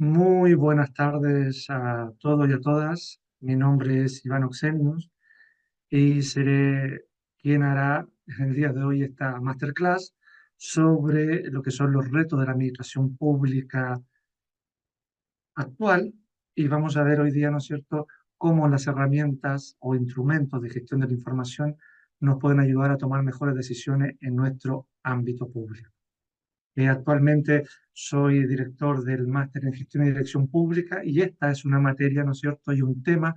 Muy buenas tardes a todos y a todas. Mi nombre es Iván Oxenius y seré quien hará el día de hoy esta masterclass sobre lo que son los retos de la administración pública actual. Y vamos a ver hoy día, ¿no es cierto?, cómo las herramientas o instrumentos de gestión de la información nos pueden ayudar a tomar mejores decisiones en nuestro ámbito público. Actualmente soy director del máster en gestión y dirección pública y esta es una materia, ¿no es cierto?, y un tema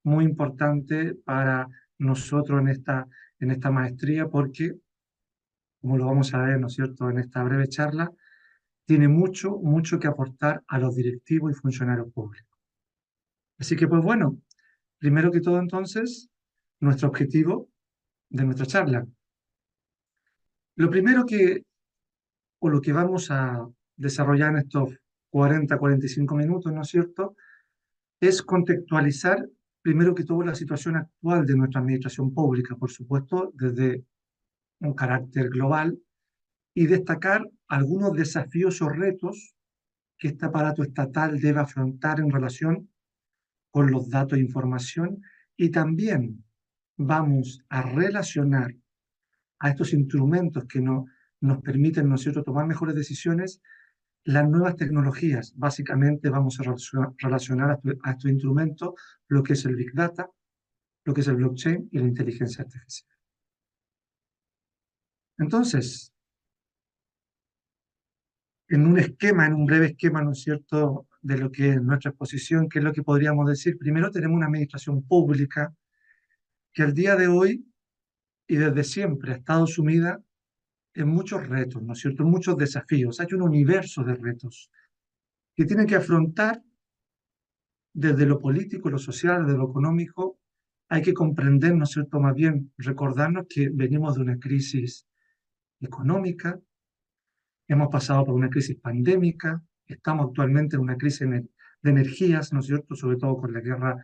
muy importante para nosotros en esta maestría porque, como lo vamos a ver, ¿no es cierto?, en esta breve charla, tiene mucho, mucho que aportar a los directivos y funcionarios públicos. Así que, pues bueno, primero que todo entonces, nuestro objetivo de nuestra charla. Lo primero o lo que vamos a desarrollar en estos 40, 45 minutos, ¿no es cierto?, es contextualizar primero que todo la situación actual de nuestra administración pública, por supuesto, desde un carácter global, y destacar algunos desafíos o retos que este aparato estatal debe afrontar en relación con los datos e información, y también vamos a relacionar a estos instrumentos que nos permiten nosotros tomar mejores decisiones las nuevas tecnologías. Básicamente vamos a relacionar a estos instrumentos lo que es el Big Data, lo que es el blockchain y la inteligencia artificial. Entonces, en un breve esquema, ¿no es cierto?, de lo que es nuestra exposición, ¿qué es lo que podríamos decir? Primero tenemos una administración pública que al día de hoy y desde siempre ha estado sumida en muchos retos, ¿no es cierto?, en muchos desafíos. Hay un universo de retos que tiene que afrontar desde lo político, lo social, desde lo económico. Hay que comprender, ¿no es cierto?, más bien recordarnos que venimos de una crisis económica, hemos pasado por una crisis pandémica, estamos actualmente en una crisis de energías, ¿no es cierto?, sobre todo con la guerra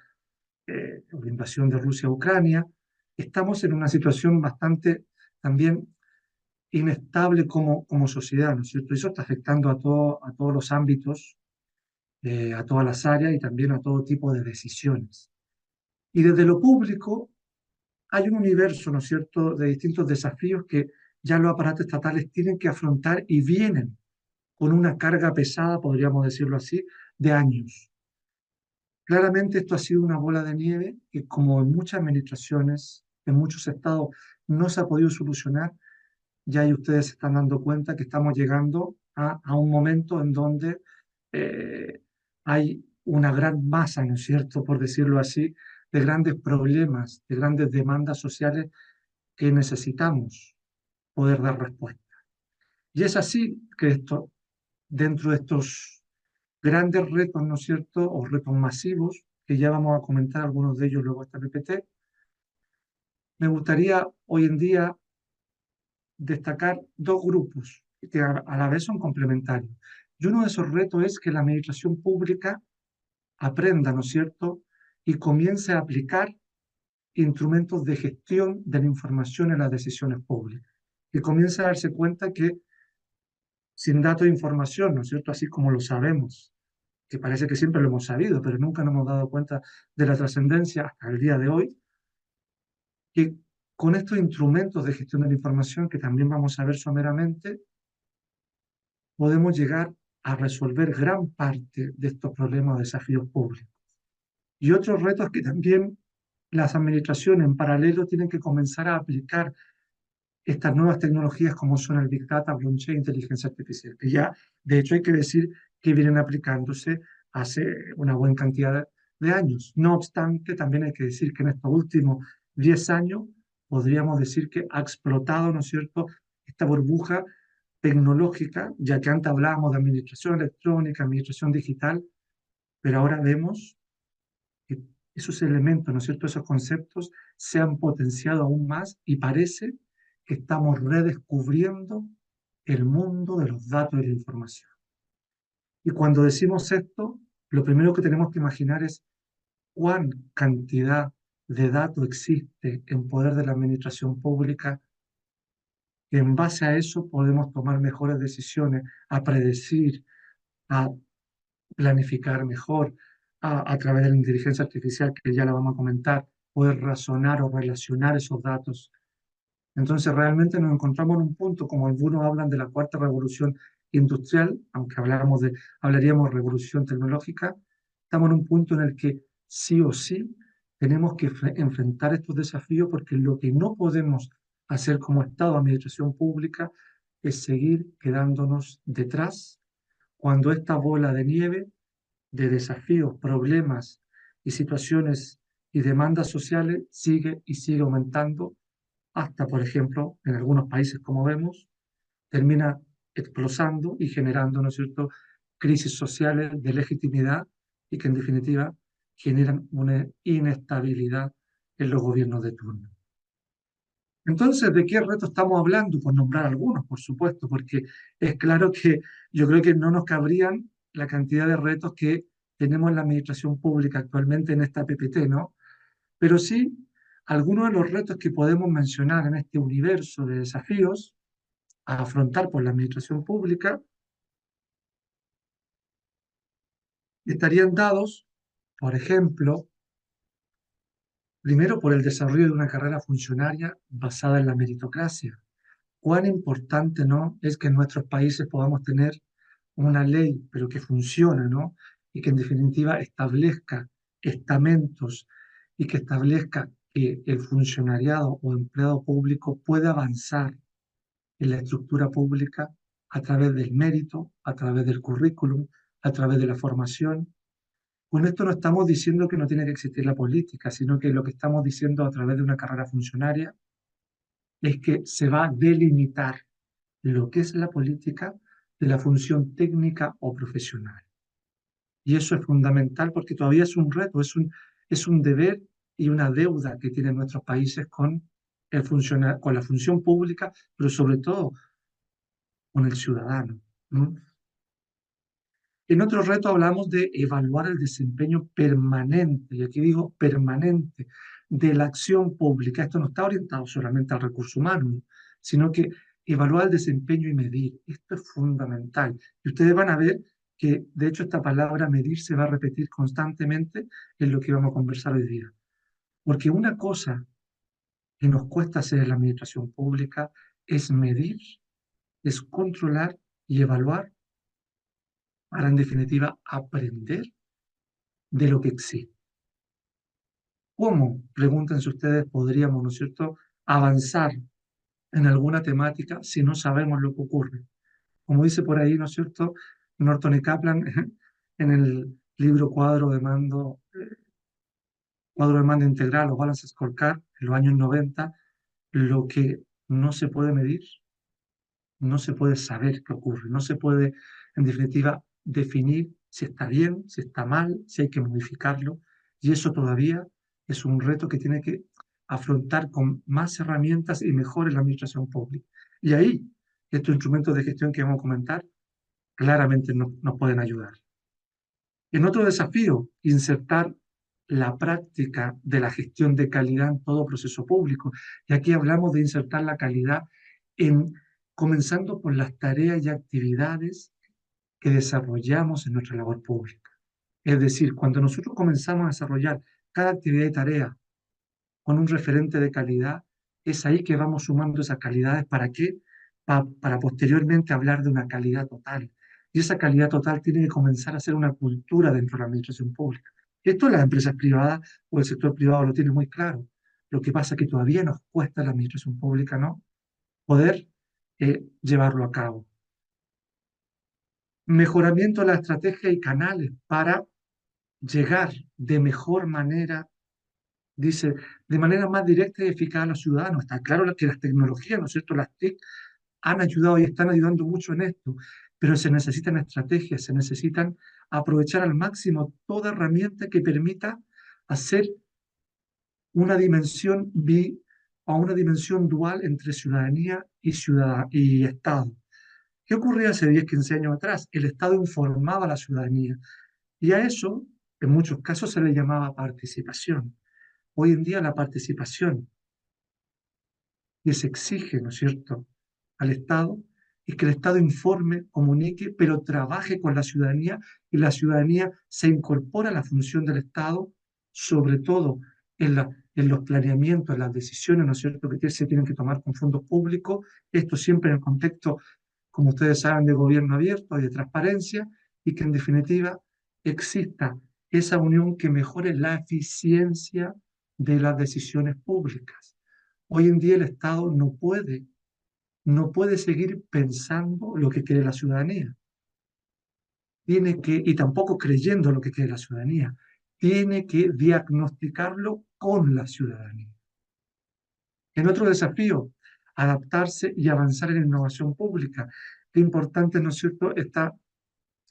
o la invasión de Rusia a Ucrania. Estamos en una situación bastante también inestable como sociedad, ¿no es cierto? Eso está afectando a todos los ámbitos, a todas las áreas y también a todo tipo de decisiones. Y desde lo público hay un universo, ¿no es cierto?, de distintos desafíos que ya los aparatos estatales tienen que afrontar y vienen con una carga pesada, podríamos decirlo así, de años. Claramente esto ha sido una bola de nieve que, como en muchas administraciones, en muchos estados, no se ha podido solucionar. Ya ahí ustedes se están dando cuenta que estamos llegando a un momento en donde eh, hay una gran masa, ¿no es cierto?, por decirlo así, de grandes problemas, de grandes demandas sociales que necesitamos poder dar respuesta. Y es así que dentro de estos grandes retos, ¿no es cierto?, o retos masivos, que ya vamos a comentar algunos de ellos luego esta PPT, me gustaría hoy en día destacar dos grupos que a la vez son complementarios. Y uno de esos retos es que la administración pública aprenda, ¿no es cierto?, y comience a aplicar instrumentos de gestión de la información en las decisiones públicas. Que comience a darse cuenta que sin datos de información, ¿no es cierto?, así como lo sabemos, que parece que siempre lo hemos sabido, pero nunca nos hemos dado cuenta de la trascendencia hasta el día de hoy, que con estos instrumentos de gestión de la información, que también vamos a ver someramente, podemos llegar a resolver gran parte de estos problemas o desafíos públicos. Y otros retos que también las administraciones en paralelo tienen que comenzar a aplicar estas nuevas tecnologías como son el Big Data, blockchain, inteligencia artificial, que ya, de hecho, hay que decir que vienen aplicándose hace una buena cantidad de años. No obstante, también hay que decir que en estos últimos 10 años podríamos decir que ha explotado, ¿no es cierto?, esta burbuja tecnológica, ya que antes hablábamos de administración electrónica, administración digital, pero ahora vemos que esos elementos, ¿no es cierto?, esos conceptos se han potenciado aún más y parece que estamos redescubriendo el mundo de los datos y la información. Y cuando decimos esto, lo primero que tenemos que imaginar es cuán cantidad de datos existe en poder de la administración pública, que en base a eso podemos tomar mejores decisiones, a predecir, a planificar mejor a través de la inteligencia artificial, que ya la vamos a comentar, poder razonar o relacionar esos datos. Entonces, realmente nos encontramos en un punto, como algunos hablan de la cuarta revolución industrial, aunque hablaríamos de revolución tecnológica, estamos en un punto en el que sí o sí tenemos que enfrentar estos desafíos, porque lo que no podemos hacer como Estado, administración pública, es seguir quedándonos detrás cuando esta bola de nieve de desafíos, problemas y situaciones y demandas sociales sigue y sigue aumentando hasta, por ejemplo, en algunos países, como vemos, termina explosando y generando, ¿no es cierto?, crisis sociales de legitimidad y que en definitiva generan una inestabilidad en los gobiernos de turno. Entonces, ¿de qué reto estamos hablando? Por nombrar algunos, por supuesto, porque es claro que yo creo que no nos cabrían la cantidad de retos que tenemos en la administración pública actualmente en esta PPT, ¿no? Pero sí, algunos de los retos que podemos mencionar en este universo de desafíos a afrontar por la administración pública estarían dados, por ejemplo, primero por el desarrollo de una carrera funcionaria basada en la meritocracia. Cuán importante, ¿no?, es que en nuestros países podamos tener una ley, pero que funcione, ¿no? Y que en definitiva establezca estamentos y que establezca que el funcionariado o empleado público pueda avanzar en la estructura pública a través del mérito, a través del currículum, a través de la formación. Con esto no estamos diciendo que no tiene que existir la política, sino que lo que estamos diciendo a través de una carrera funcionaria es que se va a delimitar lo que es la política de la función técnica o profesional. Y eso es fundamental porque todavía es un reto, es un deber y una deuda que tienen nuestros países con, con la función pública, pero sobre todo con el ciudadano, ¿no? En otro reto hablamos de evaluar el desempeño permanente, y aquí digo permanente, de la acción pública. Esto no está orientado solamente al recurso humano, ¿no?, sino que evaluar el desempeño y medir. Esto es fundamental. Y ustedes van a ver que, de hecho, esta palabra medir se va a repetir constantemente en lo que vamos a conversar hoy día. Porque una cosa que nos cuesta hacer en la administración pública es medir, es controlar y evaluar para, en definitiva, aprender de lo que existe. ¿Cómo, pregúntense ustedes, podríamos, ¿no es cierto?, avanzar en alguna temática si no sabemos lo que ocurre? Como dice por ahí, ¿no es cierto?, Norton y Kaplan en el libro Cuadro de Mando Integral o Balance Scorecard, en los años 90, lo que no se puede medir, no se puede saber qué ocurre, no se puede, en definitiva, definir si está bien, si está mal, si hay que modificarlo, y eso todavía es un reto que tiene que afrontar con más herramientas y mejor en la administración pública. Y ahí, estos instrumentos de gestión que vamos a comentar claramente nos pueden ayudar. En otro desafío, insertar la práctica de la gestión de calidad en todo proceso público. Y aquí hablamos de insertar la calidad en, comenzando por las tareas y actividades que desarrollamos en nuestra labor pública. Es decir, cuando nosotros comenzamos a desarrollar cada actividad y tarea con un referente de calidad, es ahí que vamos sumando esas calidades. ¿Para qué? Para posteriormente hablar de una calidad total. Y esa calidad total tiene que comenzar a ser una cultura dentro de la administración pública. Esto las empresas privadas o el sector privado lo tiene muy claro. Lo que pasa es que todavía nos cuesta a la administración pública, ¿no?, poder llevarlo a cabo. Mejoramiento de la estrategia y canales para llegar de mejor manera, dice, de manera más directa y eficaz a los ciudadanos. Está claro que las tecnologías, ¿no es cierto?, las TIC han ayudado y están ayudando mucho en esto, pero se necesitan estrategias, se necesitan aprovechar al máximo toda herramienta que permita hacer una dimensión o una dimensión dual entre ciudadanía y Estado. ¿Qué ocurría hace 10, 15 años atrás? El Estado informaba a la ciudadanía y a eso, en muchos casos, se le llamaba participación. Hoy en día la participación que se exige, ¿no es cierto?, al Estado y que el Estado informe, comunique, pero trabaje con la ciudadanía y la ciudadanía se incorpora a la función del Estado, sobre todo en los planeamientos, en las decisiones, ¿no es cierto?, que se tienen que tomar con fondos públicos, esto siempre en el contexto, como ustedes saben, de gobierno abierto y de transparencia, y que en definitiva exista esa unión que mejore la eficiencia de las decisiones públicas. Hoy en día el Estado no puede seguir pensando lo que quiere la ciudadanía. Tiene que, y tampoco creyendo lo que quiere la ciudadanía, tiene que diagnosticarlo con la ciudadanía. En otro desafío, adaptarse y avanzar en innovación pública. Qué importante, ¿no es cierto?, está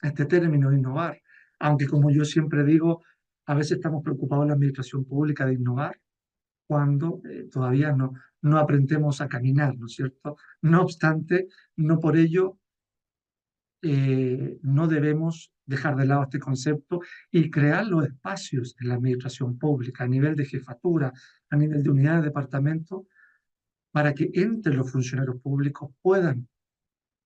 este término de innovar. Aunque como yo siempre digo, a veces estamos preocupados en la administración pública de innovar cuando todavía no aprendemos a caminar, ¿no es cierto? No obstante, no por ello no debemos dejar de lado este concepto y crear los espacios en la administración pública a nivel de jefatura, a nivel de unidad de departamento, para que entre los funcionarios públicos puedan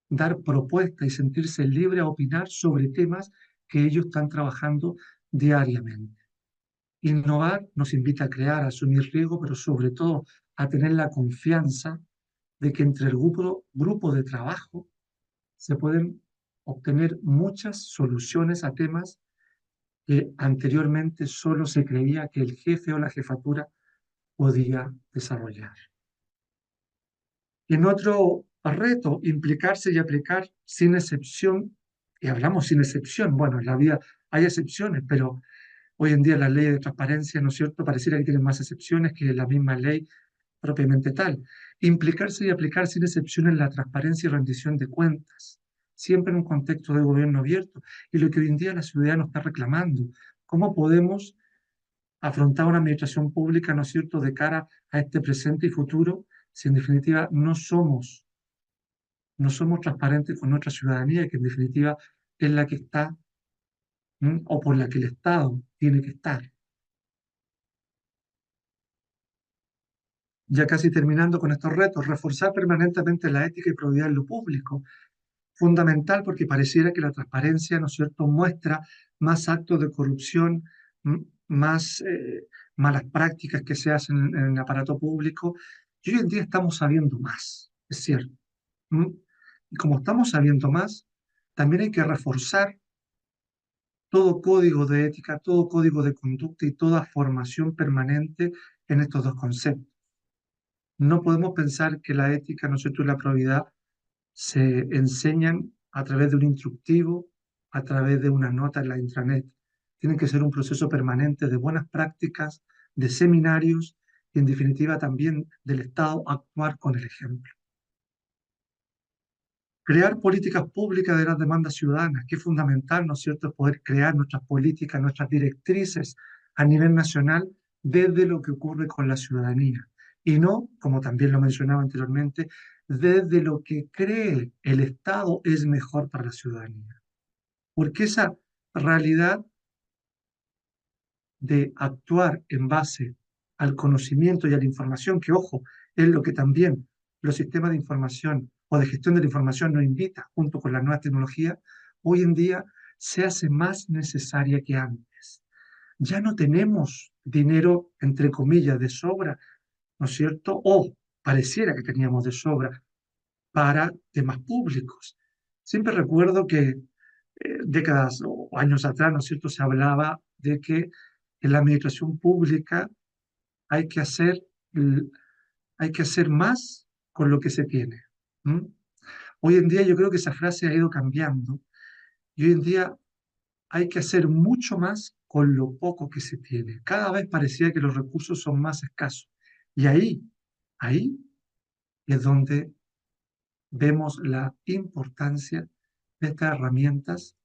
dar propuestas y sentirse libres a opinar sobre temas que ellos están trabajando diariamente. Innovar nos invita a crear, a asumir riesgos, pero sobre todo a tener la confianza de que entre el grupo de trabajo se pueden obtener muchas soluciones a temas que anteriormente solo se creía que el jefe o la jefatura podía desarrollar. En otro reto, implicarse y aplicar sin excepción, y hablamos sin excepción, bueno, en la vida hay excepciones, pero hoy en día las leyes de transparencia, ¿no es cierto?, pareciera que tienen más excepciones que la misma ley propiamente tal. Implicarse y aplicar sin excepción en la transparencia y rendición de cuentas, siempre en un contexto de gobierno abierto. Y lo que hoy en día la ciudadanía nos está reclamando, ¿cómo podemos afrontar una administración pública, ¿no es cierto?, de cara a este presente y futuro, si en definitiva no somos transparentes con nuestra ciudadanía, que en definitiva es la que está, o por la que el Estado tiene que estar. Ya casi terminando con estos retos, reforzar permanentemente la ética y probidad en lo público, fundamental porque pareciera que la transparencia, ¿no es cierto?, muestra más actos de corrupción, más malas prácticas que se hacen en el aparato público, y hoy en día estamos sabiendo más, es cierto. ¿M? Y como estamos sabiendo más, también hay que reforzar todo código de ética, todo código de conducta y toda formación permanente en estos dos conceptos. No podemos pensar que la ética, ¿no es cierto?, y la probidad se enseñan a través de un instructivo, a través de una nota en la intranet. Tiene que ser un proceso permanente de buenas prácticas, de seminarios y, en definitiva, también del Estado actuar con el ejemplo. Crear políticas públicas de las demandas ciudadanas, que es fundamental, ¿no es cierto?, poder crear nuestras políticas, nuestras directrices a nivel nacional desde lo que ocurre con la ciudadanía. Y no, como también lo mencionaba anteriormente, desde lo que cree el Estado es mejor para la ciudadanía. Porque esa realidad de actuar en base al conocimiento y a la información, que ojo, es lo que también los sistemas de información o de gestión de la información nos invita, junto con las nuevas tecnologías, hoy en día se hace más necesaria que antes. Ya no tenemos dinero, entre comillas, de sobra, ¿no es cierto? O pareciera que teníamos de sobra para temas públicos. Siempre recuerdo que décadas o años atrás, ¿no es cierto?, se hablaba de que en la administración pública hay que hacer, hay que hacer más con lo que se tiene. ¿M? Hoy en día yo creo que esa frase ha ido cambiando y hoy en día hay que hacer mucho más con lo poco que se tiene. Cada vez parecía que los recursos son más escasos. Y ahí es donde vemos la importancia de estas herramientas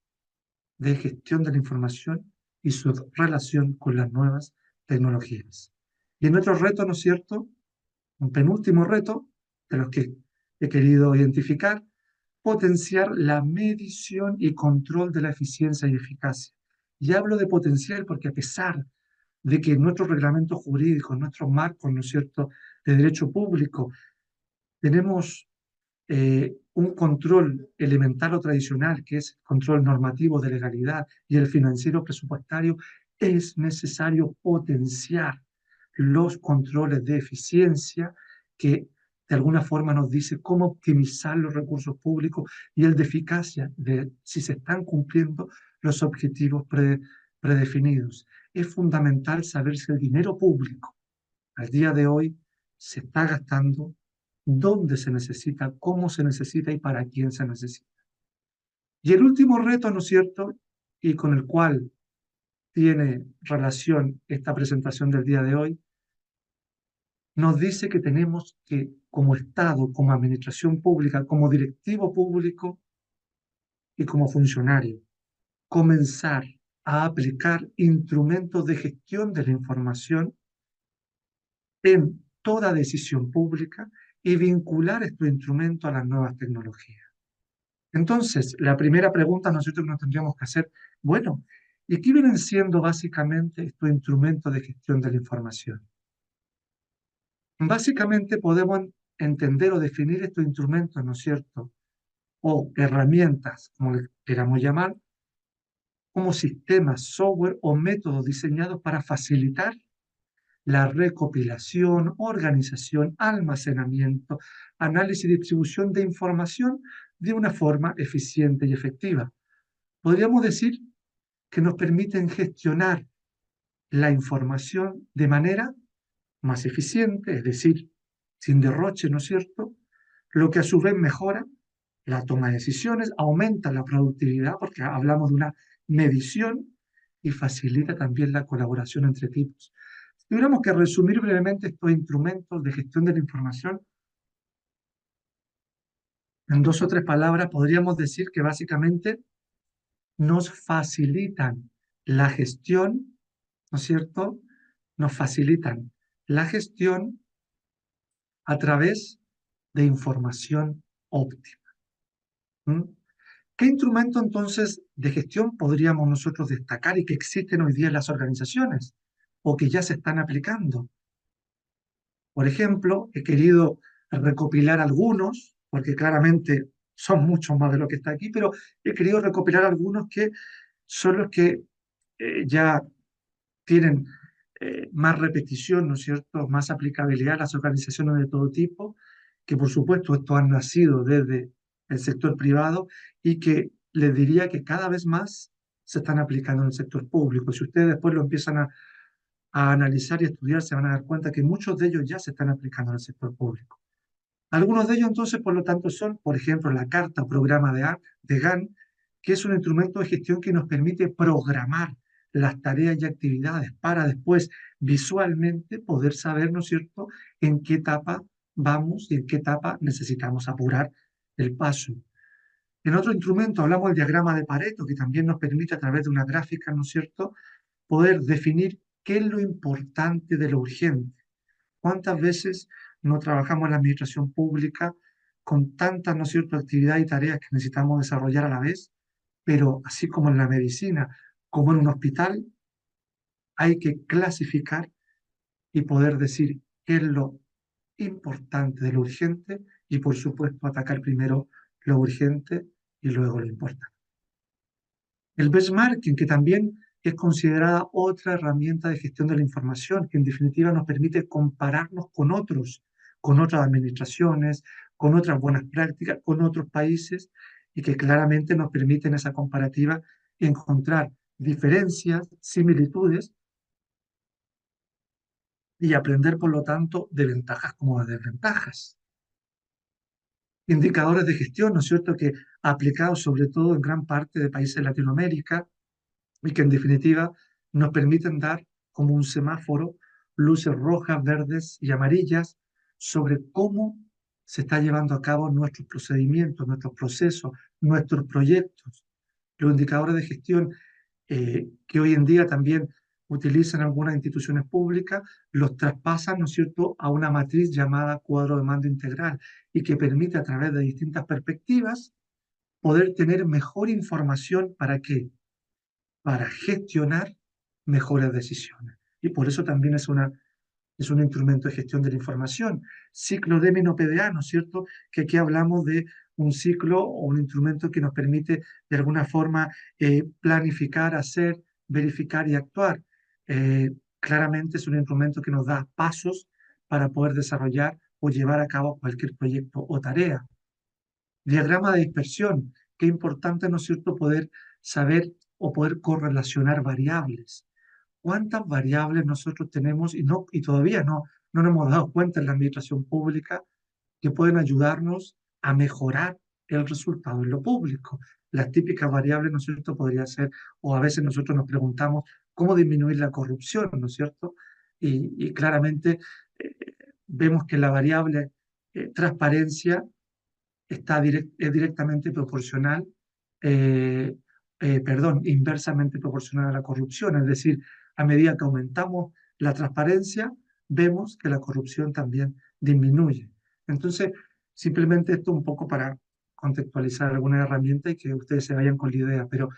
de gestión de la información y su relación con las nuevas tecnologías. Y en otro reto, ¿no es cierto?, un penúltimo reto de los que he querido identificar, potenciar la medición y control de la eficiencia y eficacia. Y hablo de potencial porque a pesar de que nuestros reglamentos jurídicos, nuestros marcos, ¿no es cierto?, de derecho público, tenemos un control elemental o tradicional, que es control normativo de legalidad y el financiero presupuestario, es necesario potenciar los controles de eficiencia que de alguna forma nos dice cómo optimizar los recursos públicos y el de eficacia de si se están cumpliendo los objetivos predefinidos. Es fundamental saber si el dinero público al día de hoy se está gastando, dónde se necesita, cómo se necesita y para quién se necesita. Y el último reto, ¿no es cierto?, y con el cual tiene relación esta presentación del día de hoy, nos dice que tenemos que, como Estado, como administración pública, como directivo público y como funcionario, comenzar a aplicar instrumentos de gestión de la información en toda decisión pública y vincular estos instrumentos a las nuevas tecnologías. Entonces, la primera pregunta nosotros nos tendríamos que hacer, bueno, ¿y qué vienen siendo básicamente estos instrumentos de gestión de la información? Básicamente podemos entender o definir estos instrumentos, ¿no es cierto? O herramientas, como le queramos llamar, como sistemas, software o métodos diseñados para facilitar la recopilación, organización, almacenamiento, análisis y distribución de información de una forma eficiente y efectiva. Podríamos decir que nos permiten gestionar la información de manera más eficiente, es decir, sin derroche, ¿no es cierto? Lo que a su vez mejora la toma de decisiones, aumenta la productividad, porque hablamos de una medición, y facilita también la colaboración entre equipos. Si tuviéramos que resumir brevemente estos instrumentos de gestión de la información, en dos o tres palabras, podríamos decir que básicamente nos facilitan la gestión, ¿no es cierto? Nos facilitan la gestión a través de información óptima. ¿Mm? ¿Qué instrumento entonces de gestión podríamos nosotros destacar y que existen hoy día en las organizaciones o que ya se están aplicando? Por ejemplo, he querido recopilar algunos, porque claramente son muchos más de lo que está aquí, pero he querido recopilar algunos que son los que ya tienen más repetición, ¿no es cierto?, más aplicabilidad a las organizaciones de todo tipo, que por supuesto estos han nacido desde el sector privado y que les diría que cada vez más se están aplicando en el sector público. Si ustedes después lo empiezan a analizar y estudiar, se van a dar cuenta que muchos de ellos ya se están aplicando en el sector público. Algunos de ellos entonces, por lo tanto, son, por ejemplo, la carta o programa de GAN, que es un instrumento de gestión que nos permite programar las tareas y actividades para después visualmente poder saber, ¿no es cierto?, en qué etapa vamos y en qué etapa necesitamos apurar el paso. En otro instrumento hablamos del diagrama de Pareto, que también nos permite a través de una gráfica, ¿no es cierto?, poder definir qué es lo importante de lo urgente. ¿Cuántas veces no trabajamos en la administración pública con tantas, ¿no es cierto?, actividades y tareas que necesitamos desarrollar a la vez? Pero así como en la medicina, como en un hospital, hay que clasificar y poder decir qué es lo importante de lo urgente y, por supuesto, atacar primero lo urgente y luego lo importante. El benchmarking, que también es considerada otra herramienta de gestión de la información, que en definitiva nos permite compararnos con otras administraciones, con otras buenas prácticas, con otros países, y que claramente nos permite en esa comparativa encontrar diferencias, similitudes, y aprender, por lo tanto, de ventajas como de desventajas. Indicadores de gestión, ¿no es cierto?, que aplicados sobre todo en gran parte de países de Latinoamérica, y que en definitiva nos permiten dar como un semáforo luces rojas, verdes y amarillas sobre cómo se está llevando a cabo nuestros procedimientos, nuestros procesos, nuestros proyectos. Los indicadores de gestión que hoy en día también utilizan algunas instituciones públicas, los traspasan, ¿no es cierto?, a una matriz llamada cuadro de mando integral y que permite a través de distintas perspectivas poder tener mejor información. ¿Para qué? Para gestionar mejores decisiones. Y por eso también es un instrumento de gestión de la información. Ciclo de MNOPDA, ¿no es cierto? Que aquí hablamos de un ciclo o un instrumento que nos permite de alguna forma planificar, hacer, verificar y actuar. Claramente es un instrumento que nos da pasos para poder desarrollar o llevar a cabo cualquier proyecto o tarea. Diagrama de dispersión. Qué importante, ¿no es cierto?, poder saber o poder correlacionar variables. ¿Cuántas variables nosotros tenemos y todavía no nos hemos dado cuenta en la administración pública que pueden ayudarnos a mejorar el resultado en lo público? Las típicas variables, ¿no es cierto?, podría ser, o a veces nosotros nos preguntamos cómo disminuir la corrupción, ¿no es cierto? Y claramente eh, vemos que la variable transparencia es directamente proporcional, eh, inversamente proporcional a la corrupción. Es decir, a medida que aumentamos la transparencia, vemos que la corrupción también disminuye. Entonces, simplemente esto un poco para contextualizar alguna herramienta y que ustedes se vayan con la idea, pero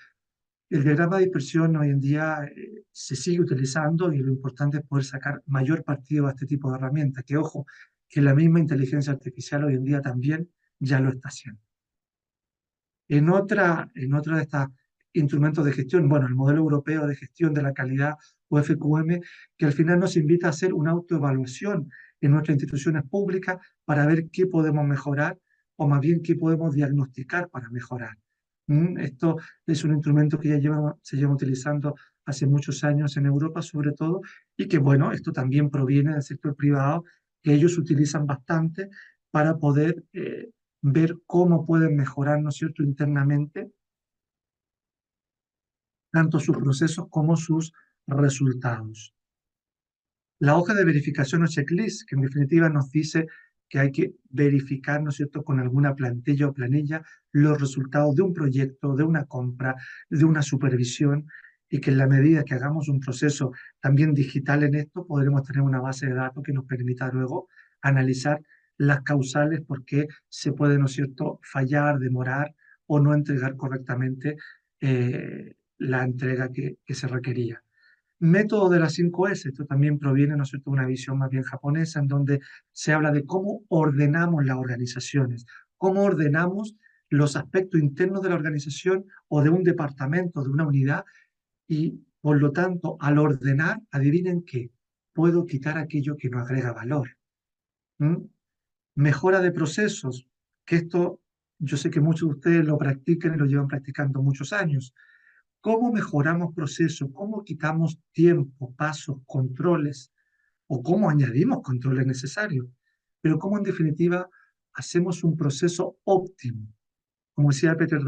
el diagrama de dispersión hoy en día se sigue utilizando y lo importante es poder sacar mayor partido a este tipo de herramientas, que ojo, que la misma inteligencia artificial hoy en día también ya lo está haciendo. En otra de estos instrumentos de gestión, bueno, el modelo europeo de gestión de la calidad o FQM, que al final nos invita a hacer una autoevaluación en nuestras instituciones públicas para ver qué podemos mejorar o más bien qué podemos diagnosticar para mejorar. Esto es un instrumento que se lleva utilizando hace muchos años en Europa sobre todo y que bueno, esto también proviene del sector privado, que ellos utilizan bastante para poder ver cómo pueden mejorar, ¿no es cierto?, internamente, tanto sus procesos como sus resultados. La hoja de verificación o checklist, que en definitiva nos dice que hay que verificar, ¿no es cierto?, con alguna plantilla o planilla los resultados de un proyecto, de una compra, de una supervisión, y que en la medida que hagamos un proceso también digital en esto, podremos tener una base de datos que nos permita luego analizar las causales por qué se puede, ¿no es cierto?, fallar, demorar o no entregar correctamente la entrega que se requería. Método de las 5S, esto también proviene, ¿no es cierto?, de una visión más bien japonesa, en donde se habla de cómo ordenamos las organizaciones, cómo ordenamos los aspectos internos de la organización o de un departamento, de una unidad, y por lo tanto, al ordenar, adivinen qué, puedo quitar aquello que no agrega valor. ¿Mm? Mejora de procesos, que esto yo sé que muchos de ustedes lo practican y lo llevan practicando muchos años. ¿Cómo mejoramos procesos? ¿Cómo quitamos tiempo, pasos, controles? ¿O cómo añadimos controles necesarios? Pero cómo en definitiva hacemos un proceso óptimo. Como decía Peter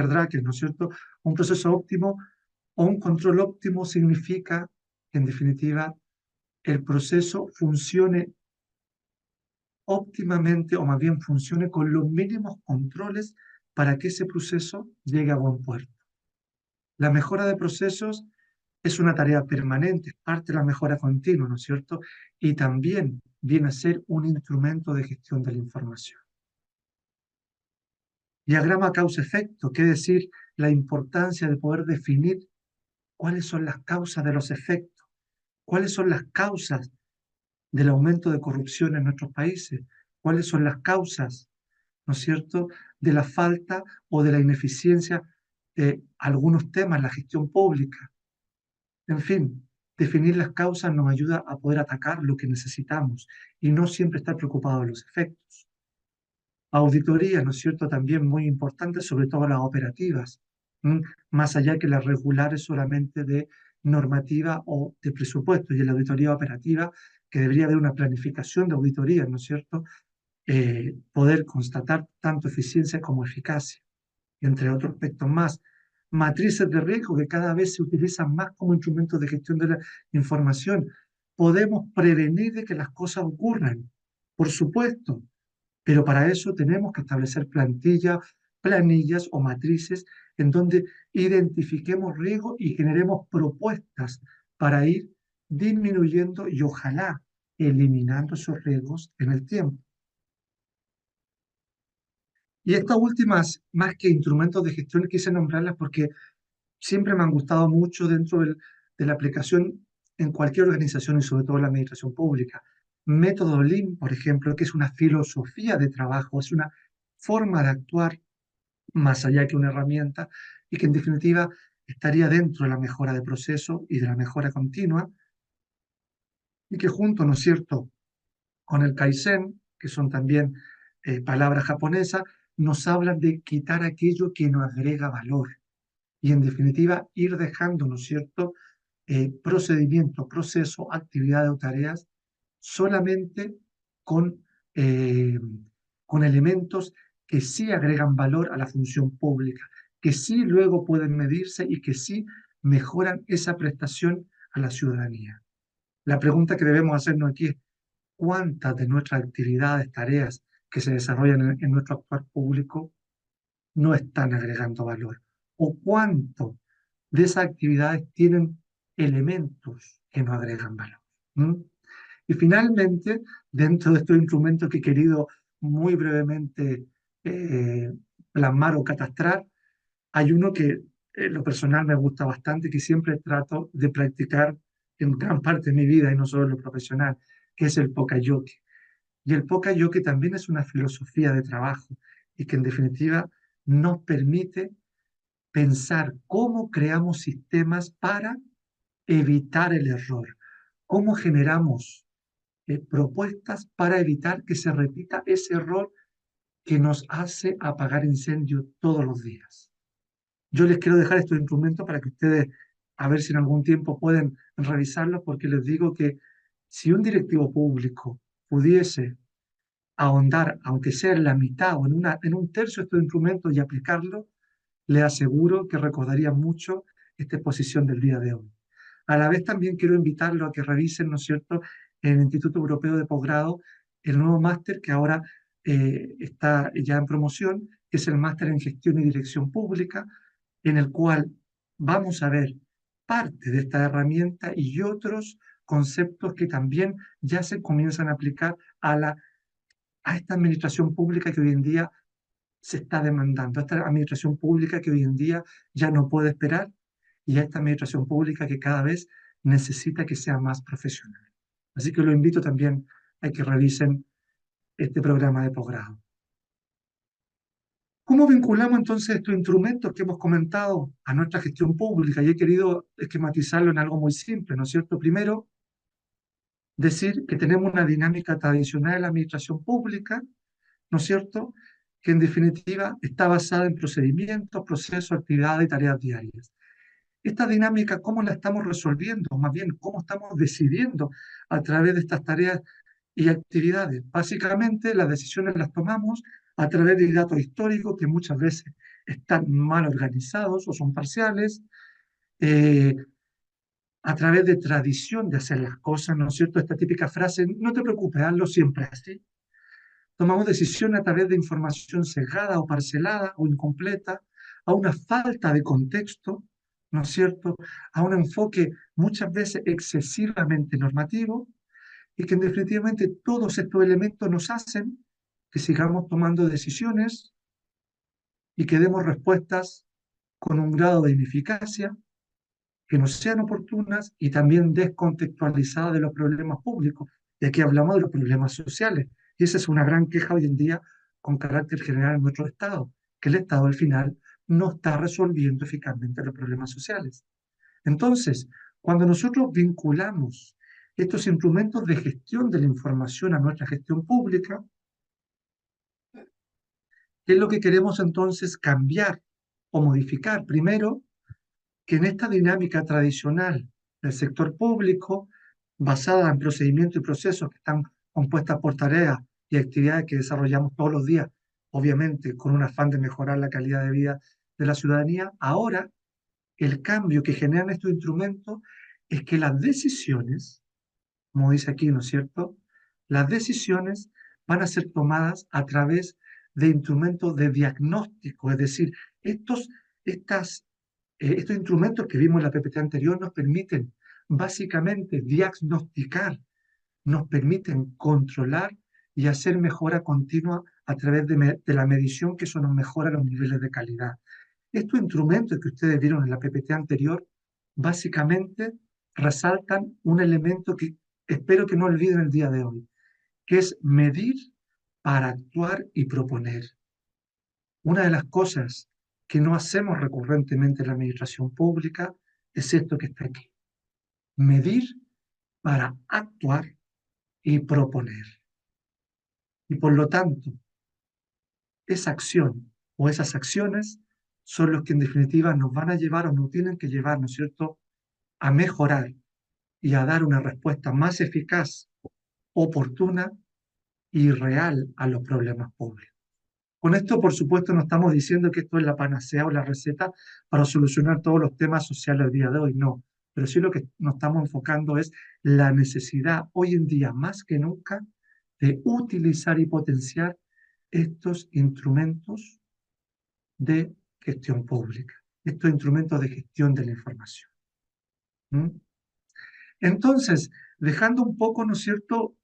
Drucker, ¿no es cierto? Un proceso óptimo o un control óptimo significa que en definitiva el proceso funcione óptimamente o más bien funcione con los mínimos controles para que ese proceso llegue a buen puerto. La mejora de procesos es una tarea permanente, es parte de la mejora continua, ¿no es cierto? Y también viene a ser un instrumento de gestión de la información. Diagrama causa-efecto, quiere decir la importancia de poder definir cuáles son las causas de los efectos, cuáles son las causas del aumento de corrupción en nuestros países, cuáles son las causas, ¿no es cierto?, de la falta o de la ineficiencia de algunos temas en la gestión pública. En fin, definir las causas nos ayuda a poder atacar lo que necesitamos y no siempre estar preocupados de los efectos. Auditoría, ¿no es cierto?, también muy importante, sobre todo las operativas, ¿m? Más allá que las regulares solamente de normativa o de presupuesto. Y en la auditoría operativa, que debería haber una planificación de auditoría, ¿no es cierto?, poder constatar tanto eficiencia como eficacia, entre otros aspectos más. Matrices de riesgo que cada vez se utilizan más como instrumentos de gestión de la información. Podemos prevenir de que las cosas ocurran, por supuesto, pero para eso tenemos que establecer planillas o matrices en donde identifiquemos riesgos y generemos propuestas para ir disminuyendo y ojalá eliminando esos riesgos en el tiempo. Y estas últimas, más que instrumentos de gestión, quise nombrarlas porque siempre me han gustado mucho dentro de la aplicación en cualquier organización y sobre todo en la administración pública. Método Lean, por ejemplo, que es una filosofía de trabajo, es una forma de actuar más allá que una herramienta y que en definitiva estaría dentro de la mejora de proceso y de la mejora continua y que junto, ¿no es cierto?, con el Kaizen, que son también palabras japonesas, nos hablan de quitar aquello que nos agrega valor y en definitiva ir dejando, ¿no es cierto?, procedimientos, procesos, actividades o tareas solamente con, eh, con elementos que sí agregan valor a la función pública, que sí luego pueden medirse y que sí mejoran esa prestación a la ciudadanía. La pregunta que debemos hacernos aquí es cuántas de nuestras actividades, tareas que se desarrollan en nuestro actuar público no están agregando valor o cuánto de esas actividades tienen elementos que no agregan valor. ¿Mm? Y finalmente, dentro de estos instrumentos que he querido muy brevemente eh, plasmar o catastrar, hay uno que en lo personal me gusta bastante, que siempre trato de practicar en gran parte de mi vida y no solo en lo profesional, que es el Poka-yoke. Y el Poka-yoke también es una filosofía de trabajo y que en definitiva nos permite pensar cómo creamos sistemas para evitar el error, cómo generamos propuestas para evitar que se repita ese error que nos hace apagar incendios todos los días. Yo les quiero dejar estos instrumentos para que ustedes, a ver si en algún tiempo pueden revisarlos, porque les digo que si un directivo público pudiese ahondar, aunque sea en la mitad o en un tercio de estos instrumentos y aplicarlo, le aseguro que recordaría mucho esta exposición del día de hoy. A la vez también quiero invitarlo a que revisen, ¿no es cierto?, en el Instituto Europeo de Posgrado, el nuevo máster que ahora está ya en promoción, que es el máster en Gestión y Dirección Pública, en el cual vamos a ver parte de esta herramienta y otros conceptos que también ya se comienzan a aplicar a esta administración pública que hoy en día se está demandando, a esta administración pública que hoy en día ya no puede esperar y a esta administración pública que cada vez necesita que sea más profesional. Así que lo invito también a que revisen este programa de posgrado. ¿Cómo vinculamos entonces estos instrumentos que hemos comentado a nuestra gestión pública? Y he querido esquematizarlo en algo muy simple, ¿no es cierto? Primero, decir que tenemos una dinámica tradicional de la administración pública, ¿no es cierto?, que en definitiva está basada en procedimientos, procesos, actividades y tareas diarias. Esta dinámica, ¿cómo la estamos resolviendo? Más bien, ¿cómo estamos decidiendo a través de estas tareas y actividades? Básicamente, las decisiones las tomamos a través de datos históricos que muchas veces están mal organizados o son parciales, eh, a través de tradición de hacer las cosas, ¿no es cierto? Esta típica frase, no te preocupes, hazlo siempre así. Tomamos decisiones a través de información sesgada o parcelada o incompleta, a una falta de contexto, ¿no es cierto? A un enfoque muchas veces excesivamente normativo y que en definitivamente todos estos elementos nos hacen que sigamos tomando decisiones y que demos respuestas con un grado de ineficacia, que no sean oportunas y también descontextualizadas de los problemas públicos. Y aquí hablamos de los problemas sociales. Y esa es una gran queja hoy en día con carácter general en nuestro Estado, que el Estado al final no está resolviendo eficazmente los problemas sociales. Entonces, cuando nosotros vinculamos estos instrumentos de gestión de la información a nuestra gestión pública, ¿qué es lo que queremos entonces cambiar o modificar? Primero, que en esta dinámica tradicional del sector público, basada en procedimientos y procesos que están compuestas por tareas y actividades que desarrollamos todos los días, obviamente con un afán de mejorar la calidad de vida de la ciudadanía, ahora el cambio que generan estos instrumentos es que las decisiones, como dice aquí, ¿no es cierto? Las decisiones van a ser tomadas a través de instrumentos de diagnóstico, es decir, estas estos instrumentos que vimos en la PPT anterior nos permiten básicamente diagnosticar, nos permiten controlar y hacer mejora continua a través de la medición, que eso nos mejora los niveles de calidad. Estos instrumentos que ustedes vieron en la PPT anterior básicamente resaltan un elemento que espero que no olviden el día de hoy, que es medir para actuar y proponer. Una de las cosas que no hacemos recurrentemente en la administración pública es esto que está aquí: medir para actuar y proponer. Y por lo tanto, esa acción o esas acciones son los que en definitiva nos van a llevar o nos tienen que llevar, ¿no es cierto?, a mejorar y a dar una respuesta más eficaz, oportuna y real a los problemas públicos. Con esto, por supuesto, no estamos diciendo que esto es la panacea o la receta para solucionar todos los temas sociales del día de hoy, no. Pero sí lo que nos estamos enfocando es la necesidad hoy en día, más que nunca, de utilizar y potenciar estos instrumentos de gestión pública, estos instrumentos de gestión de la información. ¿Mm? Entonces, dejando un poco, ¿no es cierto?,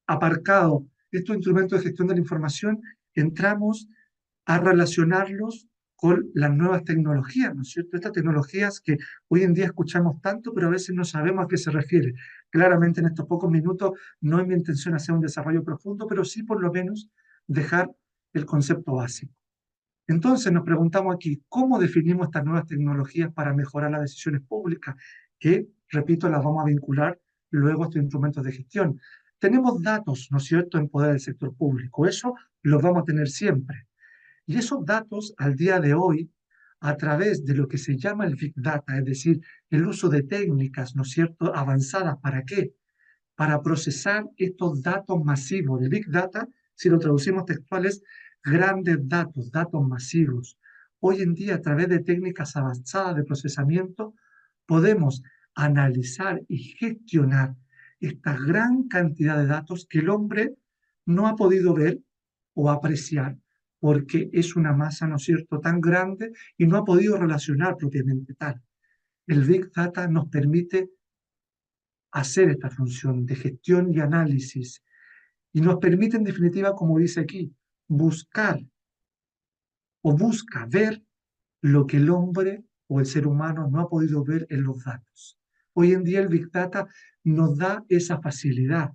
aparcado estos instrumentos de gestión de la información, entramos a relacionarlos con las nuevas tecnologías, ¿no es cierto? Estas tecnologías que hoy en día escuchamos tanto, pero a veces no sabemos a qué se refiere. Claramente en estos pocos minutos no es mi intención hacer un desarrollo profundo, pero sí por lo menos dejar el concepto básico. Entonces nos preguntamos aquí, ¿cómo definimos estas nuevas tecnologías para mejorar las decisiones públicas? Que, repito, las vamos a vincular luego a estos instrumentos de gestión. Tenemos datos, ¿no es cierto?, en poder del sector público. Eso los vamos a tener siempre. Y esos datos, al día de hoy, a través de lo que se llama el Big Data, es decir, el uso de técnicas, ¿no es cierto?, avanzadas, ¿para qué? Para procesar estos datos masivos. El Big Data, si lo traducimos textual, es grandes datos, datos masivos. Hoy en día, a través de técnicas avanzadas de procesamiento, podemos analizar y gestionar esta gran cantidad de datos que el hombre no ha podido ver o apreciar porque es una masa, ¿no es cierto?, tan grande y no ha podido relacionar propiamente tal. El Big Data nos permite hacer esta función de gestión y análisis y nos permite, en definitiva, como dice aquí, buscar o busca ver lo que el hombre o el ser humano no ha podido ver en los datos. Hoy en día el Big Data nos da esa facilidad,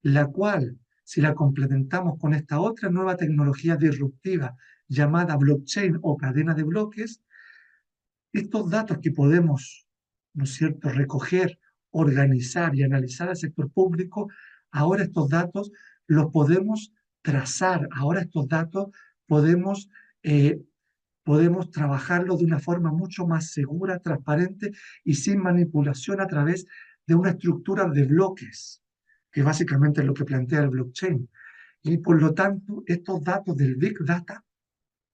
la cual, si la complementamos con esta otra nueva tecnología disruptiva llamada blockchain o cadena de bloques, estos datos que podemos, ¿no es cierto?, recoger, organizar y analizar al sector público, ahora estos datos los podemos trazar, ahora estos datos podemos eh, podemos trabajarlo de una forma mucho más segura, transparente y sin manipulación a través de una estructura de bloques, que básicamente es lo que plantea el blockchain. Y por lo tanto, estos datos del Big Data,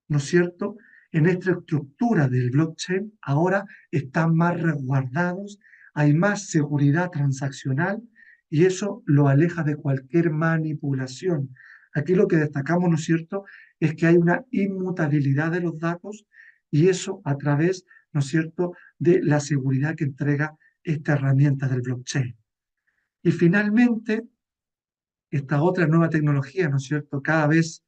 ¿no es cierto?, en esta estructura del blockchain ahora están más resguardados, hay más seguridad transaccional y eso lo aleja de cualquier manipulación. Aquí lo que destacamos, ¿no es cierto?, es que hay una inmutabilidad de los datos y eso a través, ¿no es cierto?, de la seguridad que entrega esta herramienta del blockchain. Y finalmente, esta otra nueva tecnología, ¿no es cierto?, cada vez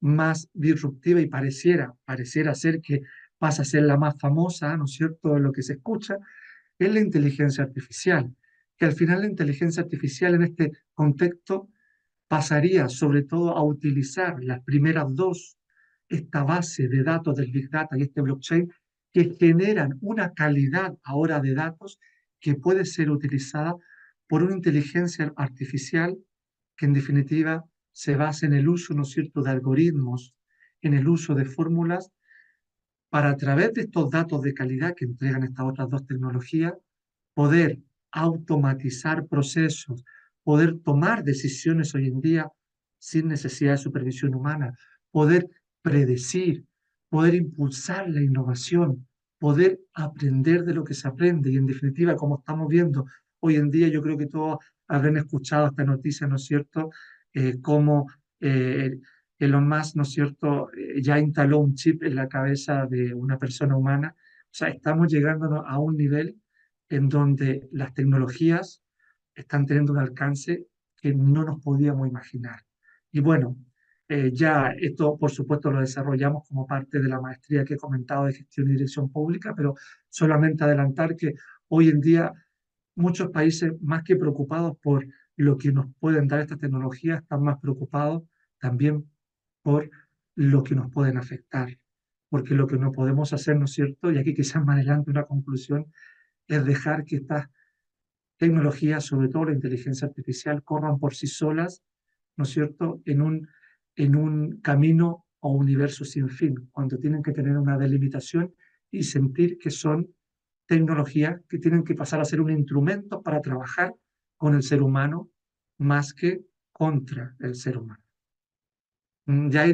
más disruptiva y pareciera ser que pasa a ser la más famosa, ¿no es cierto?, de lo que se escucha, es la inteligencia artificial, que al final la inteligencia artificial en este contexto pasaría sobre todo a utilizar las primeras dos, esta base de datos del Big Data y este blockchain, que generan una calidad ahora de datos que puede ser utilizada por una inteligencia artificial que en definitiva se basa en el uso, ¿no es cierto?, de algoritmos, en el uso de fórmulas para a través de estos datos de calidad que entregan estas otras dos tecnologías, poder automatizar procesos, poder tomar decisiones hoy en día sin necesidad de supervisión humana, poder predecir, poder impulsar la innovación, poder aprender de lo que se aprende y en definitiva, como estamos viendo hoy en día, yo creo que todos habrán escuchado esta noticia, ¿no es cierto?, cómo eh, Elon Musk, ¿no es cierto?, ya instaló un chip en la cabeza de una persona humana. O sea, estamos llegando a un nivel en donde las tecnologías están teniendo un alcance que no nos podíamos imaginar. Y bueno, ya esto por supuesto lo desarrollamos como parte de la maestría que he comentado de gestión y dirección pública, pero solamente adelantar que hoy en día muchos países, más que preocupados por lo que nos pueden dar estas tecnologías, están más preocupados también por lo que nos pueden afectar. porque lo que no podemos hacer, ¿no es cierto? Y aquí quizás más adelante una conclusión, es dejar que estas tecnologías, sobre todo la inteligencia artificial, corran por sí solas, ¿no es cierto?, en un camino o universo sin fin, cuando tienen que tener una delimitación y sentir que son tecnologías que tienen que pasar a ser un instrumento para trabajar con el ser humano más que contra el ser humano. Ya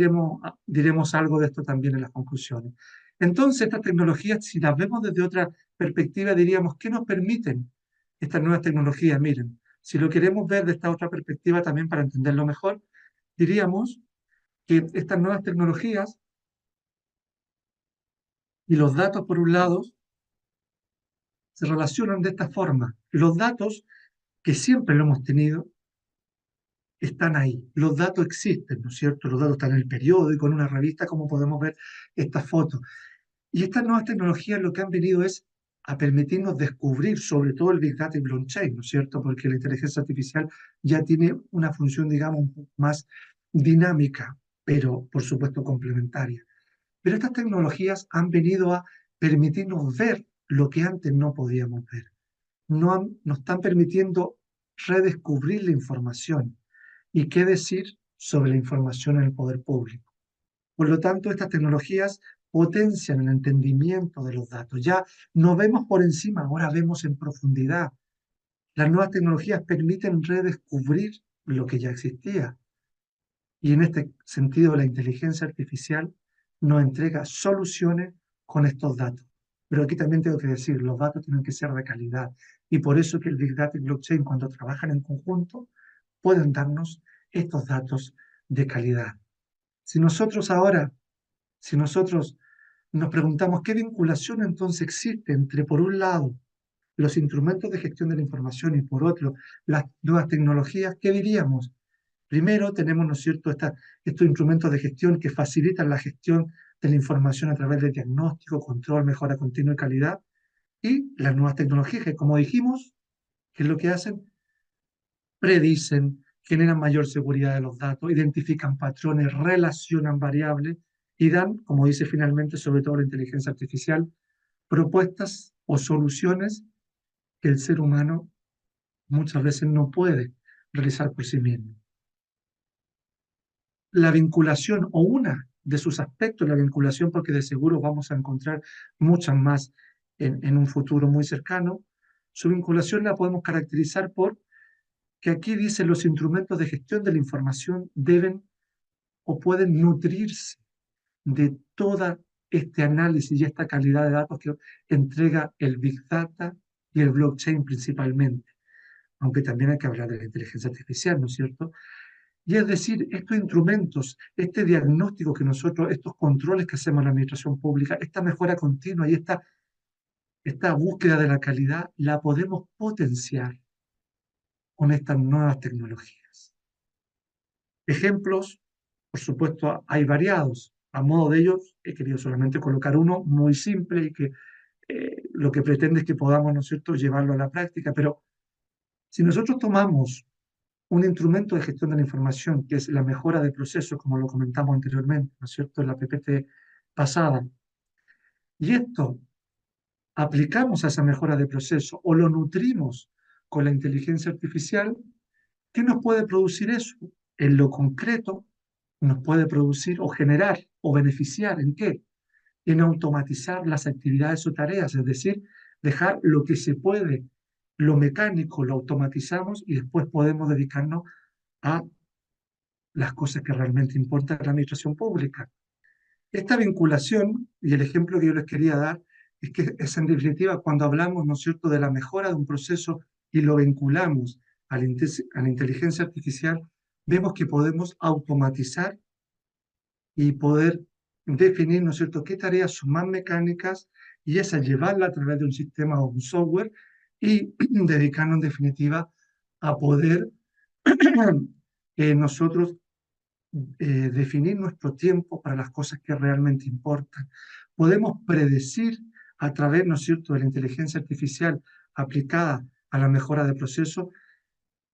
diremos algo de esto también en las conclusiones. Entonces, estas tecnologías, si las vemos desde otra perspectiva, diríamos, ¿qué nos permiten estas nuevas tecnologías? Miren, si lo queremos ver de esta otra perspectiva también para entenderlo mejor, diríamos que estas nuevas tecnologías y los datos, por un lado, se relacionan de esta forma. Los datos, que siempre lo hemos tenido, están ahí. Los datos existen, ¿no es cierto? Los datos están en el periódico, en una revista, como podemos ver estas fotos. Y estas nuevas tecnologías lo que han venido es a permitirnos descubrir sobre todo el Big Data y blockchain, ¿no es cierto? Porque la inteligencia artificial ya tiene una función, digamos, un poco más dinámica, pero por supuesto complementaria. Pero estas tecnologías han venido a permitirnos ver lo que antes no podíamos ver. Nos están permitiendo redescubrir la información. ¿Y qué decir sobre la información en el poder público? Por lo tanto, estas tecnologías potencian el entendimiento de los datos. Ya no vemos por encima, ahora vemos en profundidad. Las nuevas tecnologías permiten redescubrir lo que ya existía. Y en este sentido, la inteligencia artificial nos entrega soluciones con estos datos. Pero aquí también tengo que decir, los datos tienen que ser de calidad. Y por eso que el Big Data y Blockchain, cuando trabajan en conjunto, pueden darnos estos datos de calidad. Si nosotros ahora, si nosotros nos preguntamos qué vinculación entonces existe entre, por un lado, los instrumentos de gestión de la información y, por otro, las nuevas tecnologías, ¿qué diríamos? Primero, tenemos, ¿no es cierto?, estos instrumentos de gestión que facilitan la gestión de la información a través de diagnóstico, control, mejora continua y calidad, y las nuevas tecnologías que, como dijimos, ¿qué es lo que hacen? Predicen, generan mayor seguridad de los datos, identifican patrones, relacionan variables y dan, como dice finalmente, sobre todo la inteligencia artificial, propuestas o soluciones que el ser humano muchas veces no puede realizar por sí mismo. La vinculación o una de sus aspectos, la vinculación, porque de seguro vamos a encontrar muchas más en un futuro muy cercano, su vinculación la podemos caracterizar por que aquí dice los instrumentos de gestión de la información deben o pueden nutrirse de toda este análisis y esta calidad de datos que entrega el Big Data y el blockchain principalmente, aunque también hay que hablar de la inteligencia artificial, ¿no es cierto? Y es decir, estos instrumentos, este diagnóstico que nosotros, estos controles que hacemos en la administración pública, esta mejora continua y esta búsqueda de la calidad, la podemos potenciar con estas nuevas tecnologías. Ejemplos, por supuesto, hay variados. A modo de ellos, he querido solamente colocar uno muy simple y que lo que pretende es que podamos, ¿no es cierto?, llevarlo a la práctica. Pero si nosotros tomamos un instrumento de gestión de la información, que es la mejora de procesos, como lo comentamos anteriormente, ¿no es cierto?, en la PPT pasada, y esto aplicamos a esa mejora de proceso o lo nutrimos con la inteligencia artificial, ¿qué nos puede producir eso? En lo concreto, nos puede producir o generar o beneficiar ¿en qué? En automatizar las actividades o tareas, es decir, dejar lo que se puede, lo mecánico lo automatizamos y después podemos dedicarnos a las cosas que realmente importan a la administración pública. Esta vinculación y el ejemplo que yo les quería dar es que es en definitiva cuando hablamos, ¿no es cierto?, de la mejora de un proceso y lo vinculamos a la inteligencia artificial, vemos que podemos automatizar y poder definir, ¿no es cierto?, qué tareas son más mecánicas y esa llevarla a través de un sistema o un software y dedicarnos en definitiva a poder nosotros definir nuestro tiempo para las cosas que realmente importan. Podemos predecir a través, ¿no es cierto?, de la inteligencia artificial aplicada a la mejora de procesos,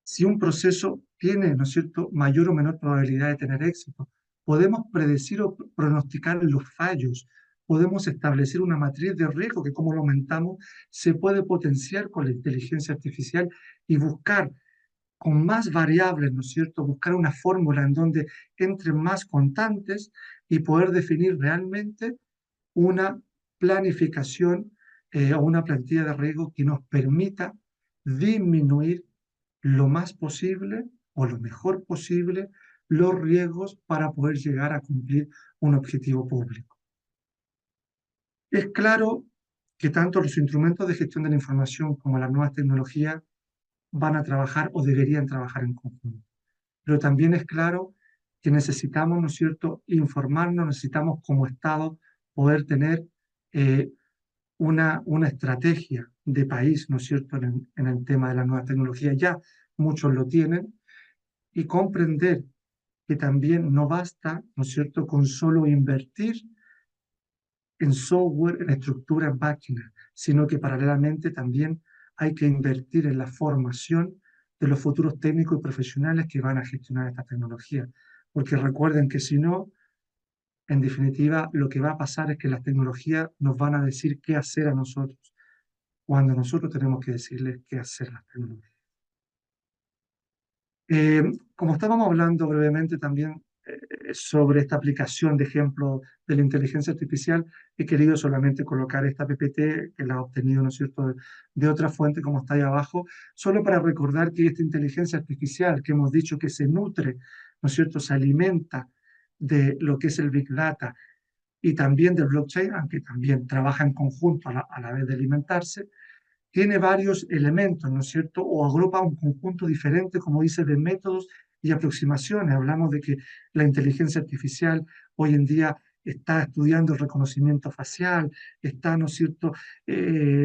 si un proceso tiene, ¿no es cierto?, mayor o menor probabilidad de tener éxito. Podemos predecir o pronosticar los fallos, podemos establecer una matriz de riesgo que, como lo aumentamos, se puede potenciar con la inteligencia artificial y buscar con más variables, ¿no es cierto? Buscar una fórmula en donde entren más constantes y poder definir realmente una planificación o una plantilla de riesgo que nos permita disminuir lo más posible o lo mejor posible los riesgos para poder llegar a cumplir un objetivo público. Es claro que tanto los instrumentos de gestión de la información como las nuevas tecnologías van a trabajar o deberían trabajar en conjunto. Pero también es claro que necesitamos, ¿no es cierto?, informarnos, necesitamos como Estado poder tener eh, una estrategia de país, ¿no es cierto?, en el tema de la nueva tecnología. Ya muchos lo tienen y comprender que también no basta, ¿no es cierto?, con solo invertir en software, en estructura, en máquinas, sino que paralelamente también hay que invertir en la formación de los futuros técnicos y profesionales que van a gestionar esta tecnología. Porque recuerden que si no, en definitiva, lo que va a pasar es que las tecnologías nos van a decir qué hacer a nosotros, cuando nosotros tenemos que decirles qué hacer a las tecnologías. Como estábamos hablando brevemente también sobre esta aplicación de ejemplo de la inteligencia artificial, he querido solamente colocar esta PPT que la he obtenido, ¿no es cierto?, de otra fuente como está ahí abajo, solo para recordar que esta inteligencia artificial que hemos dicho que se nutre, ¿no es cierto?, se alimenta de lo que es el Big Data y también del blockchain, aunque también trabaja en conjunto a la vez de alimentarse, tiene varios elementos, ¿no es cierto? O agrupa un conjunto diferente, como dice, de métodos y aproximaciones. Hablamos de que la inteligencia artificial hoy en día está estudiando el reconocimiento facial, está, ¿no es cierto?,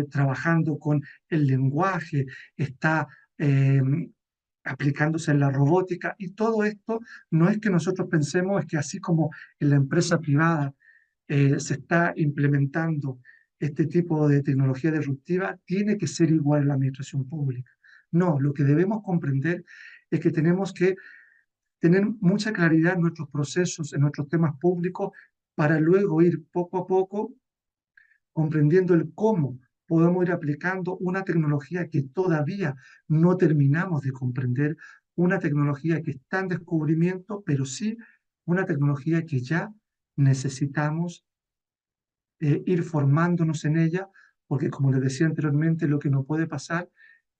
trabajando con el lenguaje, está eh, aplicándose en la robótica, y todo esto no es que nosotros pensemos, es que así como en la empresa privada se está implementando este tipo de tecnología disruptiva, tiene que ser igual en la administración pública. No, lo que debemos comprender es que tenemos que tener mucha claridad en nuestros procesos, en nuestros temas públicos, para luego ir poco a poco comprendiendo el cómo podemos ir aplicando una tecnología que todavía no terminamos de comprender, una tecnología que está en descubrimiento, pero sí una tecnología que ya necesitamos ir formándonos en ella, porque como les decía anteriormente, lo que no puede pasar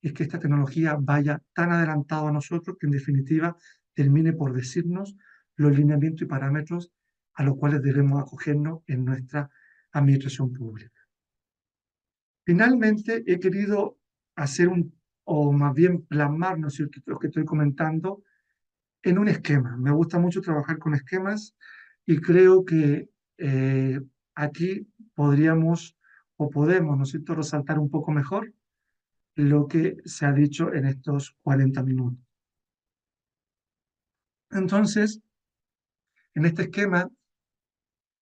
es que esta tecnología vaya tan adelantado a nosotros que en definitiva termine por decirnos los lineamientos y parámetros a los cuales debemos acogernos en nuestra administración pública. Finalmente, he querido hacer o más bien plasmar, ¿no es cierto?, lo que estoy comentando en un esquema. Me gusta mucho trabajar con esquemas y creo que aquí podríamos o podemos, ¿no es cierto?, resaltar un poco mejor lo que se ha dicho en estos 40 minutos. Entonces, en este esquema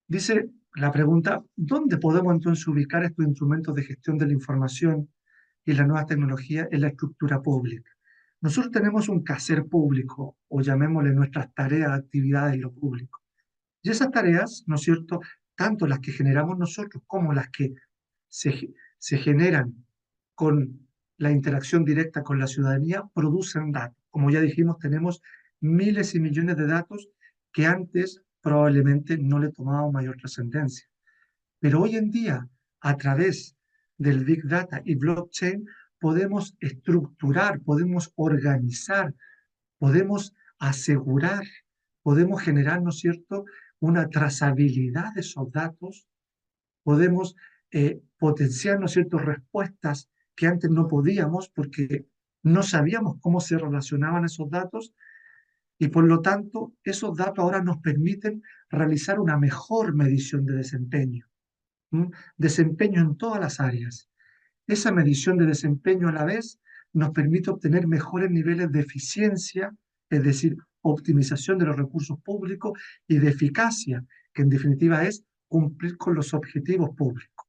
dice la pregunta, ¿dónde podemos entonces ubicar estos instrumentos de gestión de la información y la nueva tecnología en la estructura pública? Nosotros tenemos un quehacer público, o llamémosle nuestras tareas, actividades en lo público. Y esas tareas, ¿no es cierto?, tanto las que generamos nosotros como las que se generan con la interacción directa con la ciudadanía, producen datos. Como ya dijimos, tenemos miles y millones de datos que antes probablemente no le tomábamos mayor trascendencia. Pero hoy en día, a través del Big Data y blockchain, podemos estructurar, podemos organizar, podemos asegurar, podemos generar, ¿no es cierto?, una trazabilidad de esos datos, podemos potenciar, ¿no es cierto?, respuestas que antes no podíamos porque no sabíamos cómo se relacionaban esos datos, y por lo tanto esos datos ahora nos permiten realizar una mejor medición de desempeño, ¿m? Desempeño en todas las áreas. Esa medición de desempeño a la vez nos permite obtener mejores niveles de eficiencia, es decir, optimización de los recursos públicos, y de eficacia, que en definitiva es cumplir con los objetivos públicos.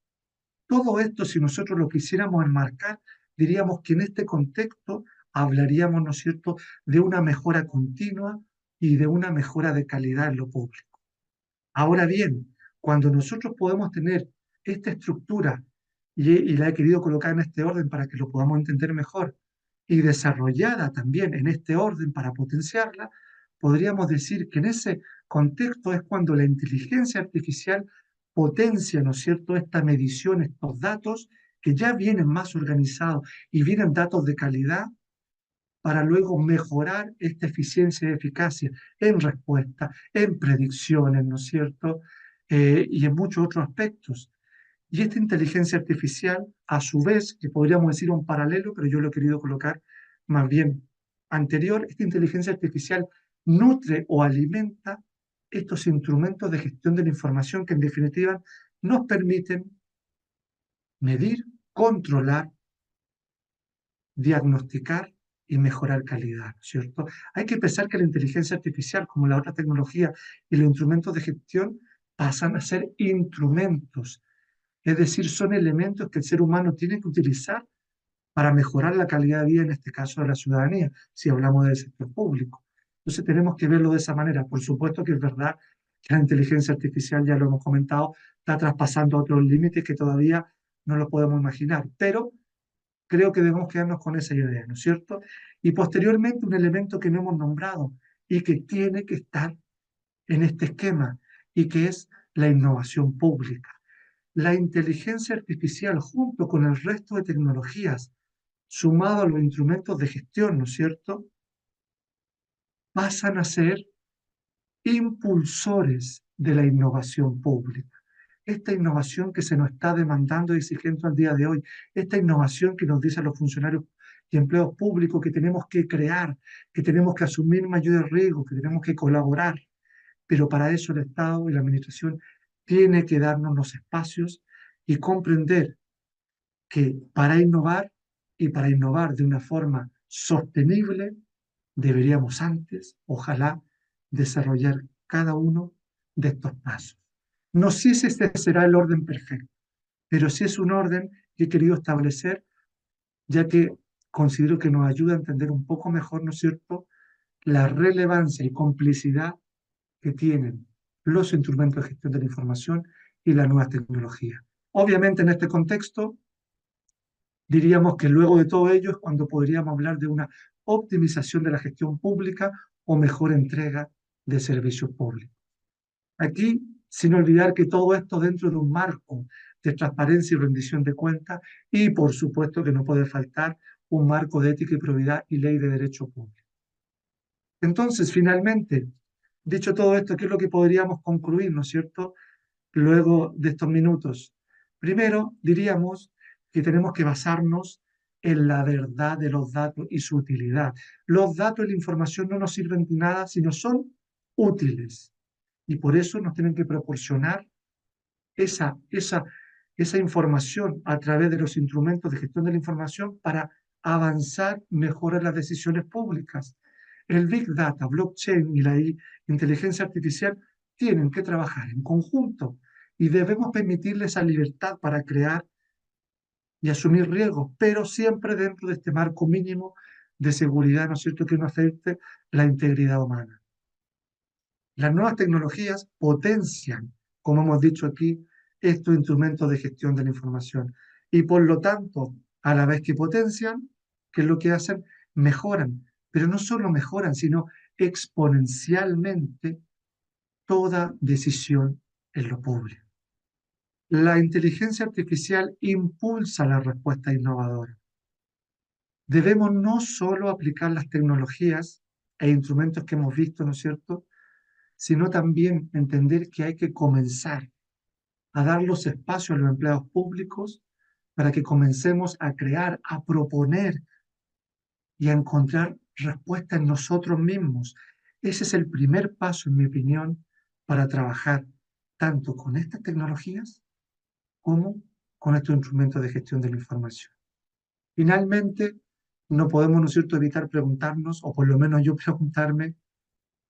Todo esto, si nosotros lo quisiéramos enmarcar, diríamos que en este contexto hablaríamos, ¿no es cierto?, de una mejora continua y de una mejora de calidad en lo público. Ahora bien, cuando nosotros podemos tener esta estructura y la he querido colocar en este orden para que lo podamos entender mejor, y desarrollada también en este orden para potenciarla, podríamos decir que en ese contexto es cuando la inteligencia artificial potencia, ¿no es cierto?, esta medición, estos datos que ya vienen más organizados y vienen datos de calidad para luego mejorar esta eficiencia y eficacia en respuesta, en predicciones, ¿no es cierto?, y en muchos otros aspectos. Y esta inteligencia artificial, a su vez, que podríamos decir un paralelo, pero yo lo he querido colocar más bien anterior, esta inteligencia artificial nutre o alimenta estos instrumentos de gestión de la información que en definitiva nos permiten medir, controlar, diagnosticar y mejorar calidad, ¿cierto? Hay que pensar que la inteligencia artificial, como la otra tecnología y los instrumentos de gestión, pasan a ser instrumentos, es decir, son elementos que el ser humano tiene que utilizar para mejorar la calidad de vida, en este caso de la ciudadanía, si hablamos del sector público. Entonces tenemos que verlo de esa manera. Por supuesto que es verdad que la inteligencia artificial, ya lo hemos comentado, está traspasando otros límites que todavía no lo podemos imaginar, pero creo que debemos quedarnos con esa idea, ¿no es cierto? Y posteriormente un elemento que no hemos nombrado y que tiene que estar en este esquema y que es la innovación pública. La inteligencia artificial junto con el resto de tecnologías, sumado a los instrumentos de gestión, ¿no es cierto?, pasan a ser impulsores de la innovación pública. Esta innovación que se nos está demandando y exigiendo al día de hoy, esta innovación que nos dicen los funcionarios y empleados públicos que tenemos que crear, que tenemos que asumir mayores riesgos, que tenemos que colaborar, pero para eso el Estado y la Administración tiene que darnos los espacios y comprender que para innovar de una forma sostenible, deberíamos antes, ojalá, desarrollar cada uno de estos pasos. No sé si este será el orden perfecto, pero sí es un orden que he querido establecer, ya que considero que nos ayuda a entender un poco mejor, ¿no es cierto?, la relevancia y complicidad que tienen los instrumentos de gestión de la información y las nuevas tecnologías. Obviamente, en este contexto, diríamos que luego de todo ello es cuando podríamos hablar de una optimización de la gestión pública o mejor entrega de servicios públicos. Aquí, sin olvidar que todo esto dentro de un marco de transparencia y rendición de cuentas y, por supuesto, que no puede faltar un marco de ética y probidad y ley de derecho público. Entonces, finalmente, dicho todo esto, ¿qué es lo que podríamos concluir, no es cierto?, luego de estos minutos. Primero, diríamos que tenemos que basarnos en la verdad de los datos y su utilidad. Los datos y la información no nos sirven de nada si no son útiles. Y por eso nos tienen que proporcionar esa, esa, esa información a través de los instrumentos de gestión de la información para avanzar mejor en las decisiones públicas. El Big Data, blockchain y la inteligencia artificial tienen que trabajar en conjunto y debemos permitirles esa libertad para crear y asumir riesgos, pero siempre dentro de este marco mínimo de seguridad, ¿no es cierto?, que no afecte la integridad humana. Las nuevas tecnologías potencian, como hemos dicho aquí, estos instrumentos de gestión de la información y por lo tanto, a la vez que potencian, ¿qué es lo que hacen? Mejoran, pero no solo mejoran, sino exponencialmente toda decisión en lo público. La inteligencia artificial impulsa la respuesta innovadora. Debemos no solo aplicar las tecnologías e instrumentos que hemos visto, ¿no es cierto?, sino también entender que hay que comenzar a dar los espacios a los empleados públicos para que comencemos a crear, a proponer y a encontrar respuestas en nosotros mismos. Ese es el primer paso, en mi opinión, para trabajar tanto con estas tecnologías como con estos instrumentos de gestión de la información. Finalmente, no podemos, ¿no es cierto?, evitar preguntarnos, o por lo menos yo preguntarme,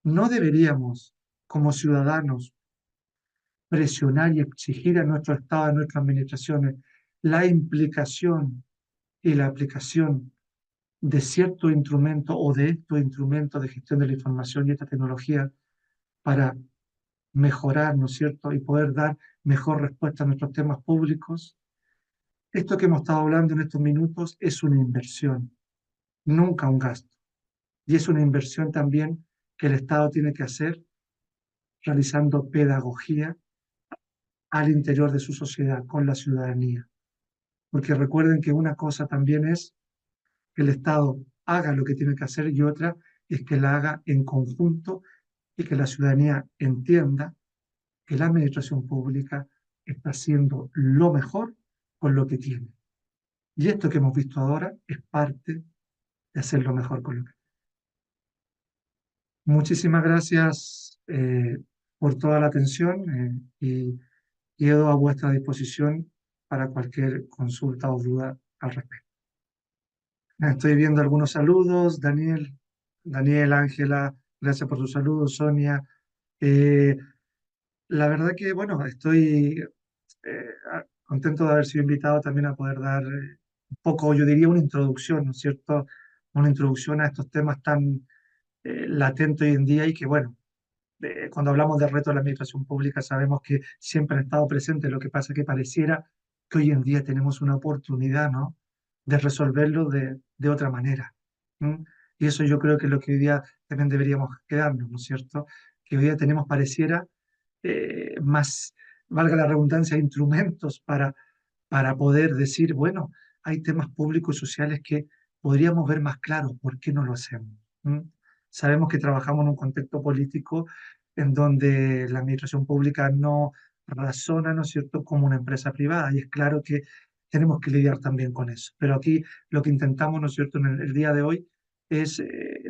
¿no deberíamos, como ciudadanos, presionar y exigir a nuestro Estado, a nuestras administraciones, la implicación y la aplicación de ciertos instrumentos o de estos instrumentos de gestión de la información y esta tecnología para mejorar, ¿no es cierto?, y poder dar mejor respuesta a nuestros temas públicos. Esto que hemos estado hablando en estos minutos es una inversión, nunca un gasto. Y es una inversión también que el Estado tiene que hacer realizando pedagogía al interior de su sociedad, con la ciudadanía. Porque recuerden que una cosa también es que el Estado haga lo que tiene que hacer y otra es que la haga en conjunto y que la ciudadanía entienda que la administración pública está haciendo lo mejor con lo que tiene. Y esto que hemos visto ahora es parte de hacerlo mejor con lo que tiene. Muchísimas gracias por toda la atención y quedo a vuestra disposición para cualquier consulta o duda al respecto. Estoy viendo algunos saludos. Daniel, Ángela, gracias por tus saludos. Sonia, eh, la verdad que, bueno, estoy contento de haber sido invitado también a poder dar un poco, yo diría, una introducción, ¿no es cierto? Una introducción a estos temas tan latentes hoy en día y que, bueno, cuando hablamos de retos de la administración pública sabemos que siempre han estado presentes, lo que pasa es que pareciera que hoy en día tenemos una oportunidad, ¿no?, de resolverlo de otra manera. ¿M? Y eso yo creo que es lo que hoy día también deberíamos quedarnos, ¿no es cierto? Que hoy día tenemos, pareciera, más, valga la redundancia, instrumentos para poder decir, bueno, hay temas públicos y sociales que podríamos ver más claros, ¿por qué no lo hacemos? ¿Mm? Sabemos que trabajamos en un contexto político en donde la administración pública no razona, ¿no es cierto?, como una empresa privada, y es claro que tenemos que lidiar también con eso. Pero aquí lo que intentamos, ¿no es cierto?, en el día de hoy es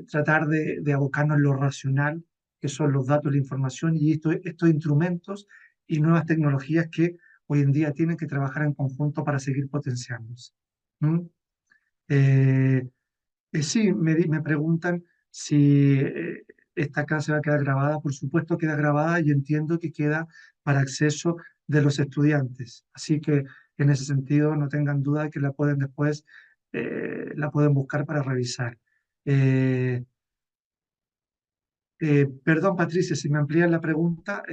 tratar de abocarnos en lo racional, que son los datos, la información y estos instrumentos y nuevas tecnologías que hoy en día tienen que trabajar en conjunto para seguir potenciándose. ¿Mm? Eh, sí, me preguntan si esta clase va a quedar grabada. Por supuesto queda grabada y entiendo que queda para acceso de los estudiantes. Así que en ese sentido no tengan duda de que la pueden después, la pueden buscar para revisar. Eh, Perdón, Patricia, si me amplías la pregunta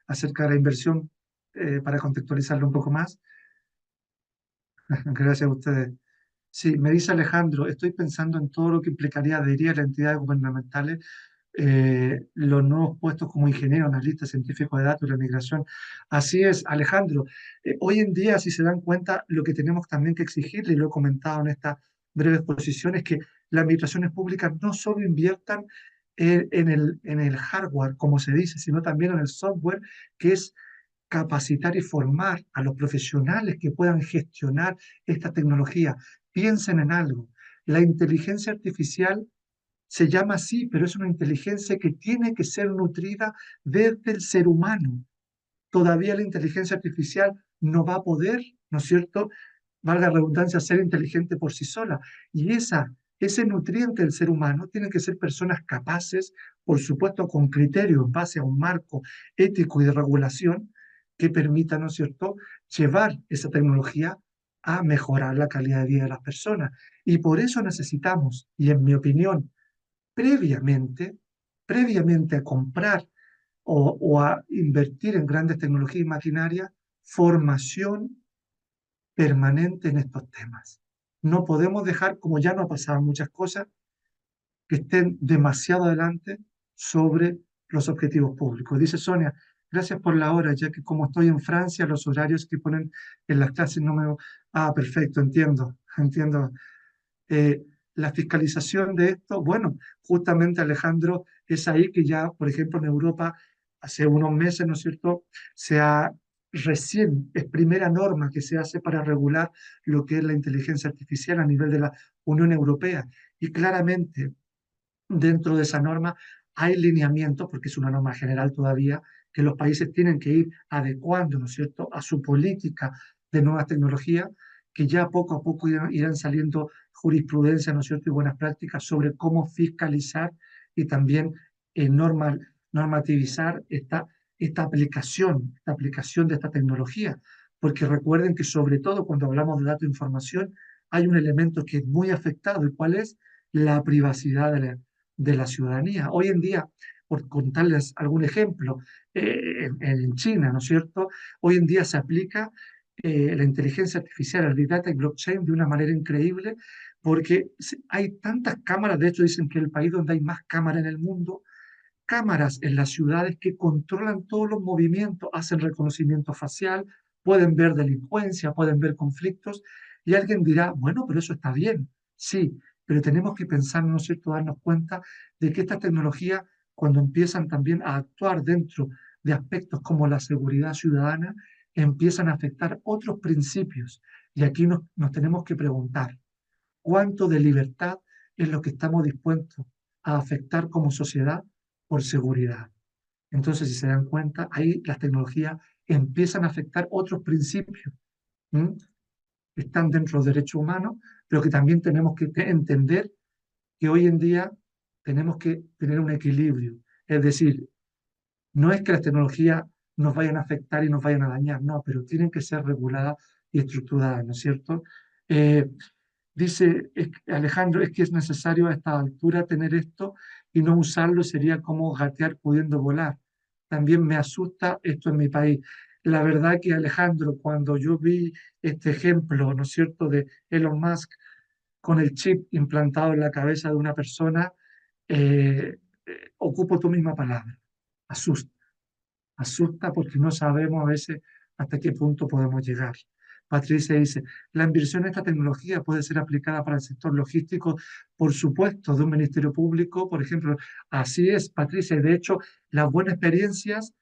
acerca de la inversión para contextualizarlo un poco más. Gracias a ustedes. Sí, me dice Alejandro, estoy pensando en todo lo que implicaría adherir a las entidades gubernamentales, los nuevos puestos como ingeniero, analista, científico de datos y la migración. Así es, Alejandro. Hoy en día, si se dan cuenta, lo que tenemos también que exigirle, y lo he comentado en esta breve exposición, es que las administraciones públicas no solo inviertan en el hardware, como se dice, sino también en el software, que es capacitar y formar a los profesionales que puedan gestionar esta tecnología. Piensen en algo. La inteligencia artificial se llama así, pero es una inteligencia que tiene que ser nutrida desde el ser humano. Todavía la inteligencia artificial no va a poder, ¿no es cierto?, valga la redundancia, ser inteligente por sí sola. Y ese nutriente del ser humano tienen que ser personas capaces, por supuesto, con criterio en base a un marco ético y de regulación que permita, ¿no es cierto?, llevar esa tecnología a mejorar la calidad de vida de las personas. Y por eso necesitamos, y en mi opinión, previamente, previamente a comprar o a invertir en grandes tecnologías y maquinaria, formación permanente en estos temas. No podemos dejar, como ya no ha pasado muchas cosas, que estén demasiado adelante sobre los objetivos públicos. Dice Sonia, gracias por la hora, ya que como estoy en Francia, los horarios que ponen en las clases no me... Ah, perfecto, entiendo, entiendo. Eh, la fiscalización de esto, bueno, justamente Alejandro, es ahí que ya, por ejemplo, en Europa, hace unos meses, ¿no es cierto?, se ha recién, es primera norma que se hace para regular lo que es la inteligencia artificial a nivel de la Unión Europea. Y claramente, dentro de esa norma hay lineamientos, porque es una norma general todavía, que los países tienen que ir adecuando, ¿no es cierto?, a su política de nuevas tecnologías, que ya poco a poco irán saliendo jurisprudencia, ¿no es cierto?, y buenas prácticas sobre cómo fiscalizar y también normativizar esta aplicación de esta tecnología. Porque recuerden que sobre todo cuando hablamos de datos e información, hay un elemento que es muy afectado, ¿y cuál es? La privacidad de la ciudadanía. Hoy en día, por contarles algún ejemplo, en China, ¿no es cierto? Hoy en día se aplica la inteligencia artificial, el Big Data y blockchain de una manera increíble, porque hay tantas cámaras, de hecho dicen que el país donde hay más cámaras en el mundo, cámaras en las ciudades que controlan todos los movimientos, hacen reconocimiento facial, pueden ver delincuencia, pueden ver conflictos, y alguien dirá, bueno, pero eso está bien, sí, pero tenemos que pensar, ¿no es cierto?, darnos cuenta de que estas tecnologías, cuando empiezan también a actuar dentro de aspectos como la seguridad ciudadana, empiezan a afectar otros principios. Y aquí nos tenemos que preguntar, ¿cuánto de libertad es lo que estamos dispuestos a afectar como sociedad por seguridad? Entonces, si se dan cuenta, ahí las tecnologías empiezan a afectar otros principios, ¿m? Que están dentro de los derechos humanos, pero que también tenemos que entender que hoy en día tenemos que tener un equilibrio. Es decir, no es que las tecnologías nos vayan a afectar y nos vayan a dañar, no, pero tienen que ser reguladas y estructuradas, ¿no es cierto? Eh, Dice Alejandro, es que es necesario a esta altura tener esto y no usarlo sería como gatear pudiendo volar. También me asusta esto en mi país. La verdad que Alejandro, cuando yo vi este ejemplo, ¿no es cierto?, de Elon Musk con el chip implantado en la cabeza de una persona, ocupo tu misma palabra. Asusta, asusta porque no sabemos a veces hasta qué punto podemos llegar. Patricia dice, la inversión en esta tecnología puede ser aplicada para el sector logístico, por supuesto, de un ministerio público, por ejemplo. Así es, Patricia, y de hecho, las buenas experiencias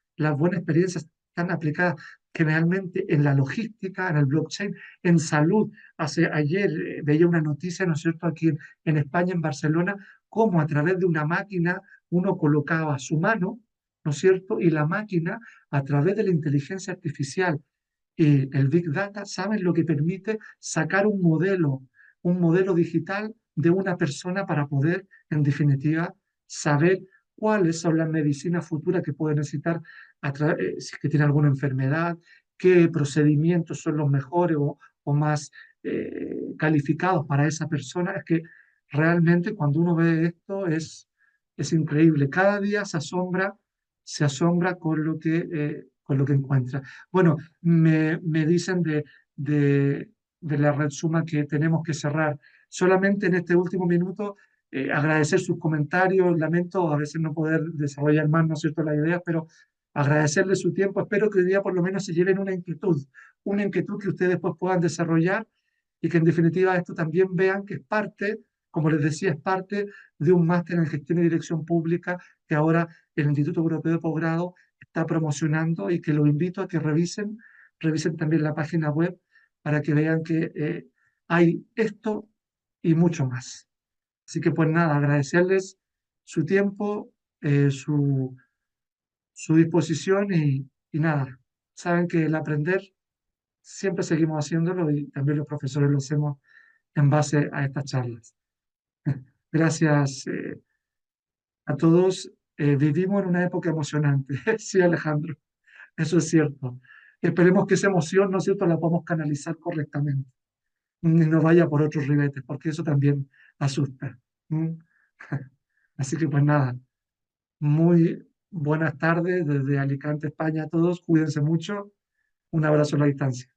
están aplicadas generalmente en la logística, en el blockchain, en salud. Ayer veía una noticia, ¿no es cierto?, aquí en España, en Barcelona, cómo a través de una máquina uno colocaba su mano, ¿no es cierto? Y la máquina, a través de la inteligencia artificial y el Big Data, ¿saben lo que permite? Sacar un modelo digital de una persona para poder, en definitiva, saber cuáles son las medicinas futuras que puede necesitar si es que tiene alguna enfermedad, qué procedimientos son los mejores o más calificados para esa persona. Es que realmente cuando uno ve esto es increíble. Cada día se asombra con lo que encuentra. Bueno, me dicen de la red Suma que tenemos que cerrar. Solamente en este último minuto, agradecer sus comentarios. Lamento a veces no poder desarrollar más, ¿no es cierto?, las ideas, pero agradecerle su tiempo. Espero que hoy día por lo menos se lleven una inquietud que ustedes después puedan desarrollar y que en definitiva esto también vean que es parte, como les decía, es parte de un máster en gestión y dirección pública que ahora el Instituto Europeo de Posgrado está promocionando y que los invito a que revisen también la página web para que vean que hay esto y mucho más. Así que pues nada, agradecerles su tiempo, su disposición y nada, saben que el aprender siempre seguimos haciéndolo y también los profesores lo hacemos en base a estas charlas. Gracias a todos. Vivimos en una época emocionante, sí, Alejandro. Eso es cierto. Esperemos que esa emoción, ¿no es cierto?, la podamos canalizar correctamente y no vaya por otros ribetes, porque eso también asusta. ¿Mm? Así que pues nada, muy buenas tardes desde Alicante, España a todos. Cuídense mucho. Un abrazo a la distancia.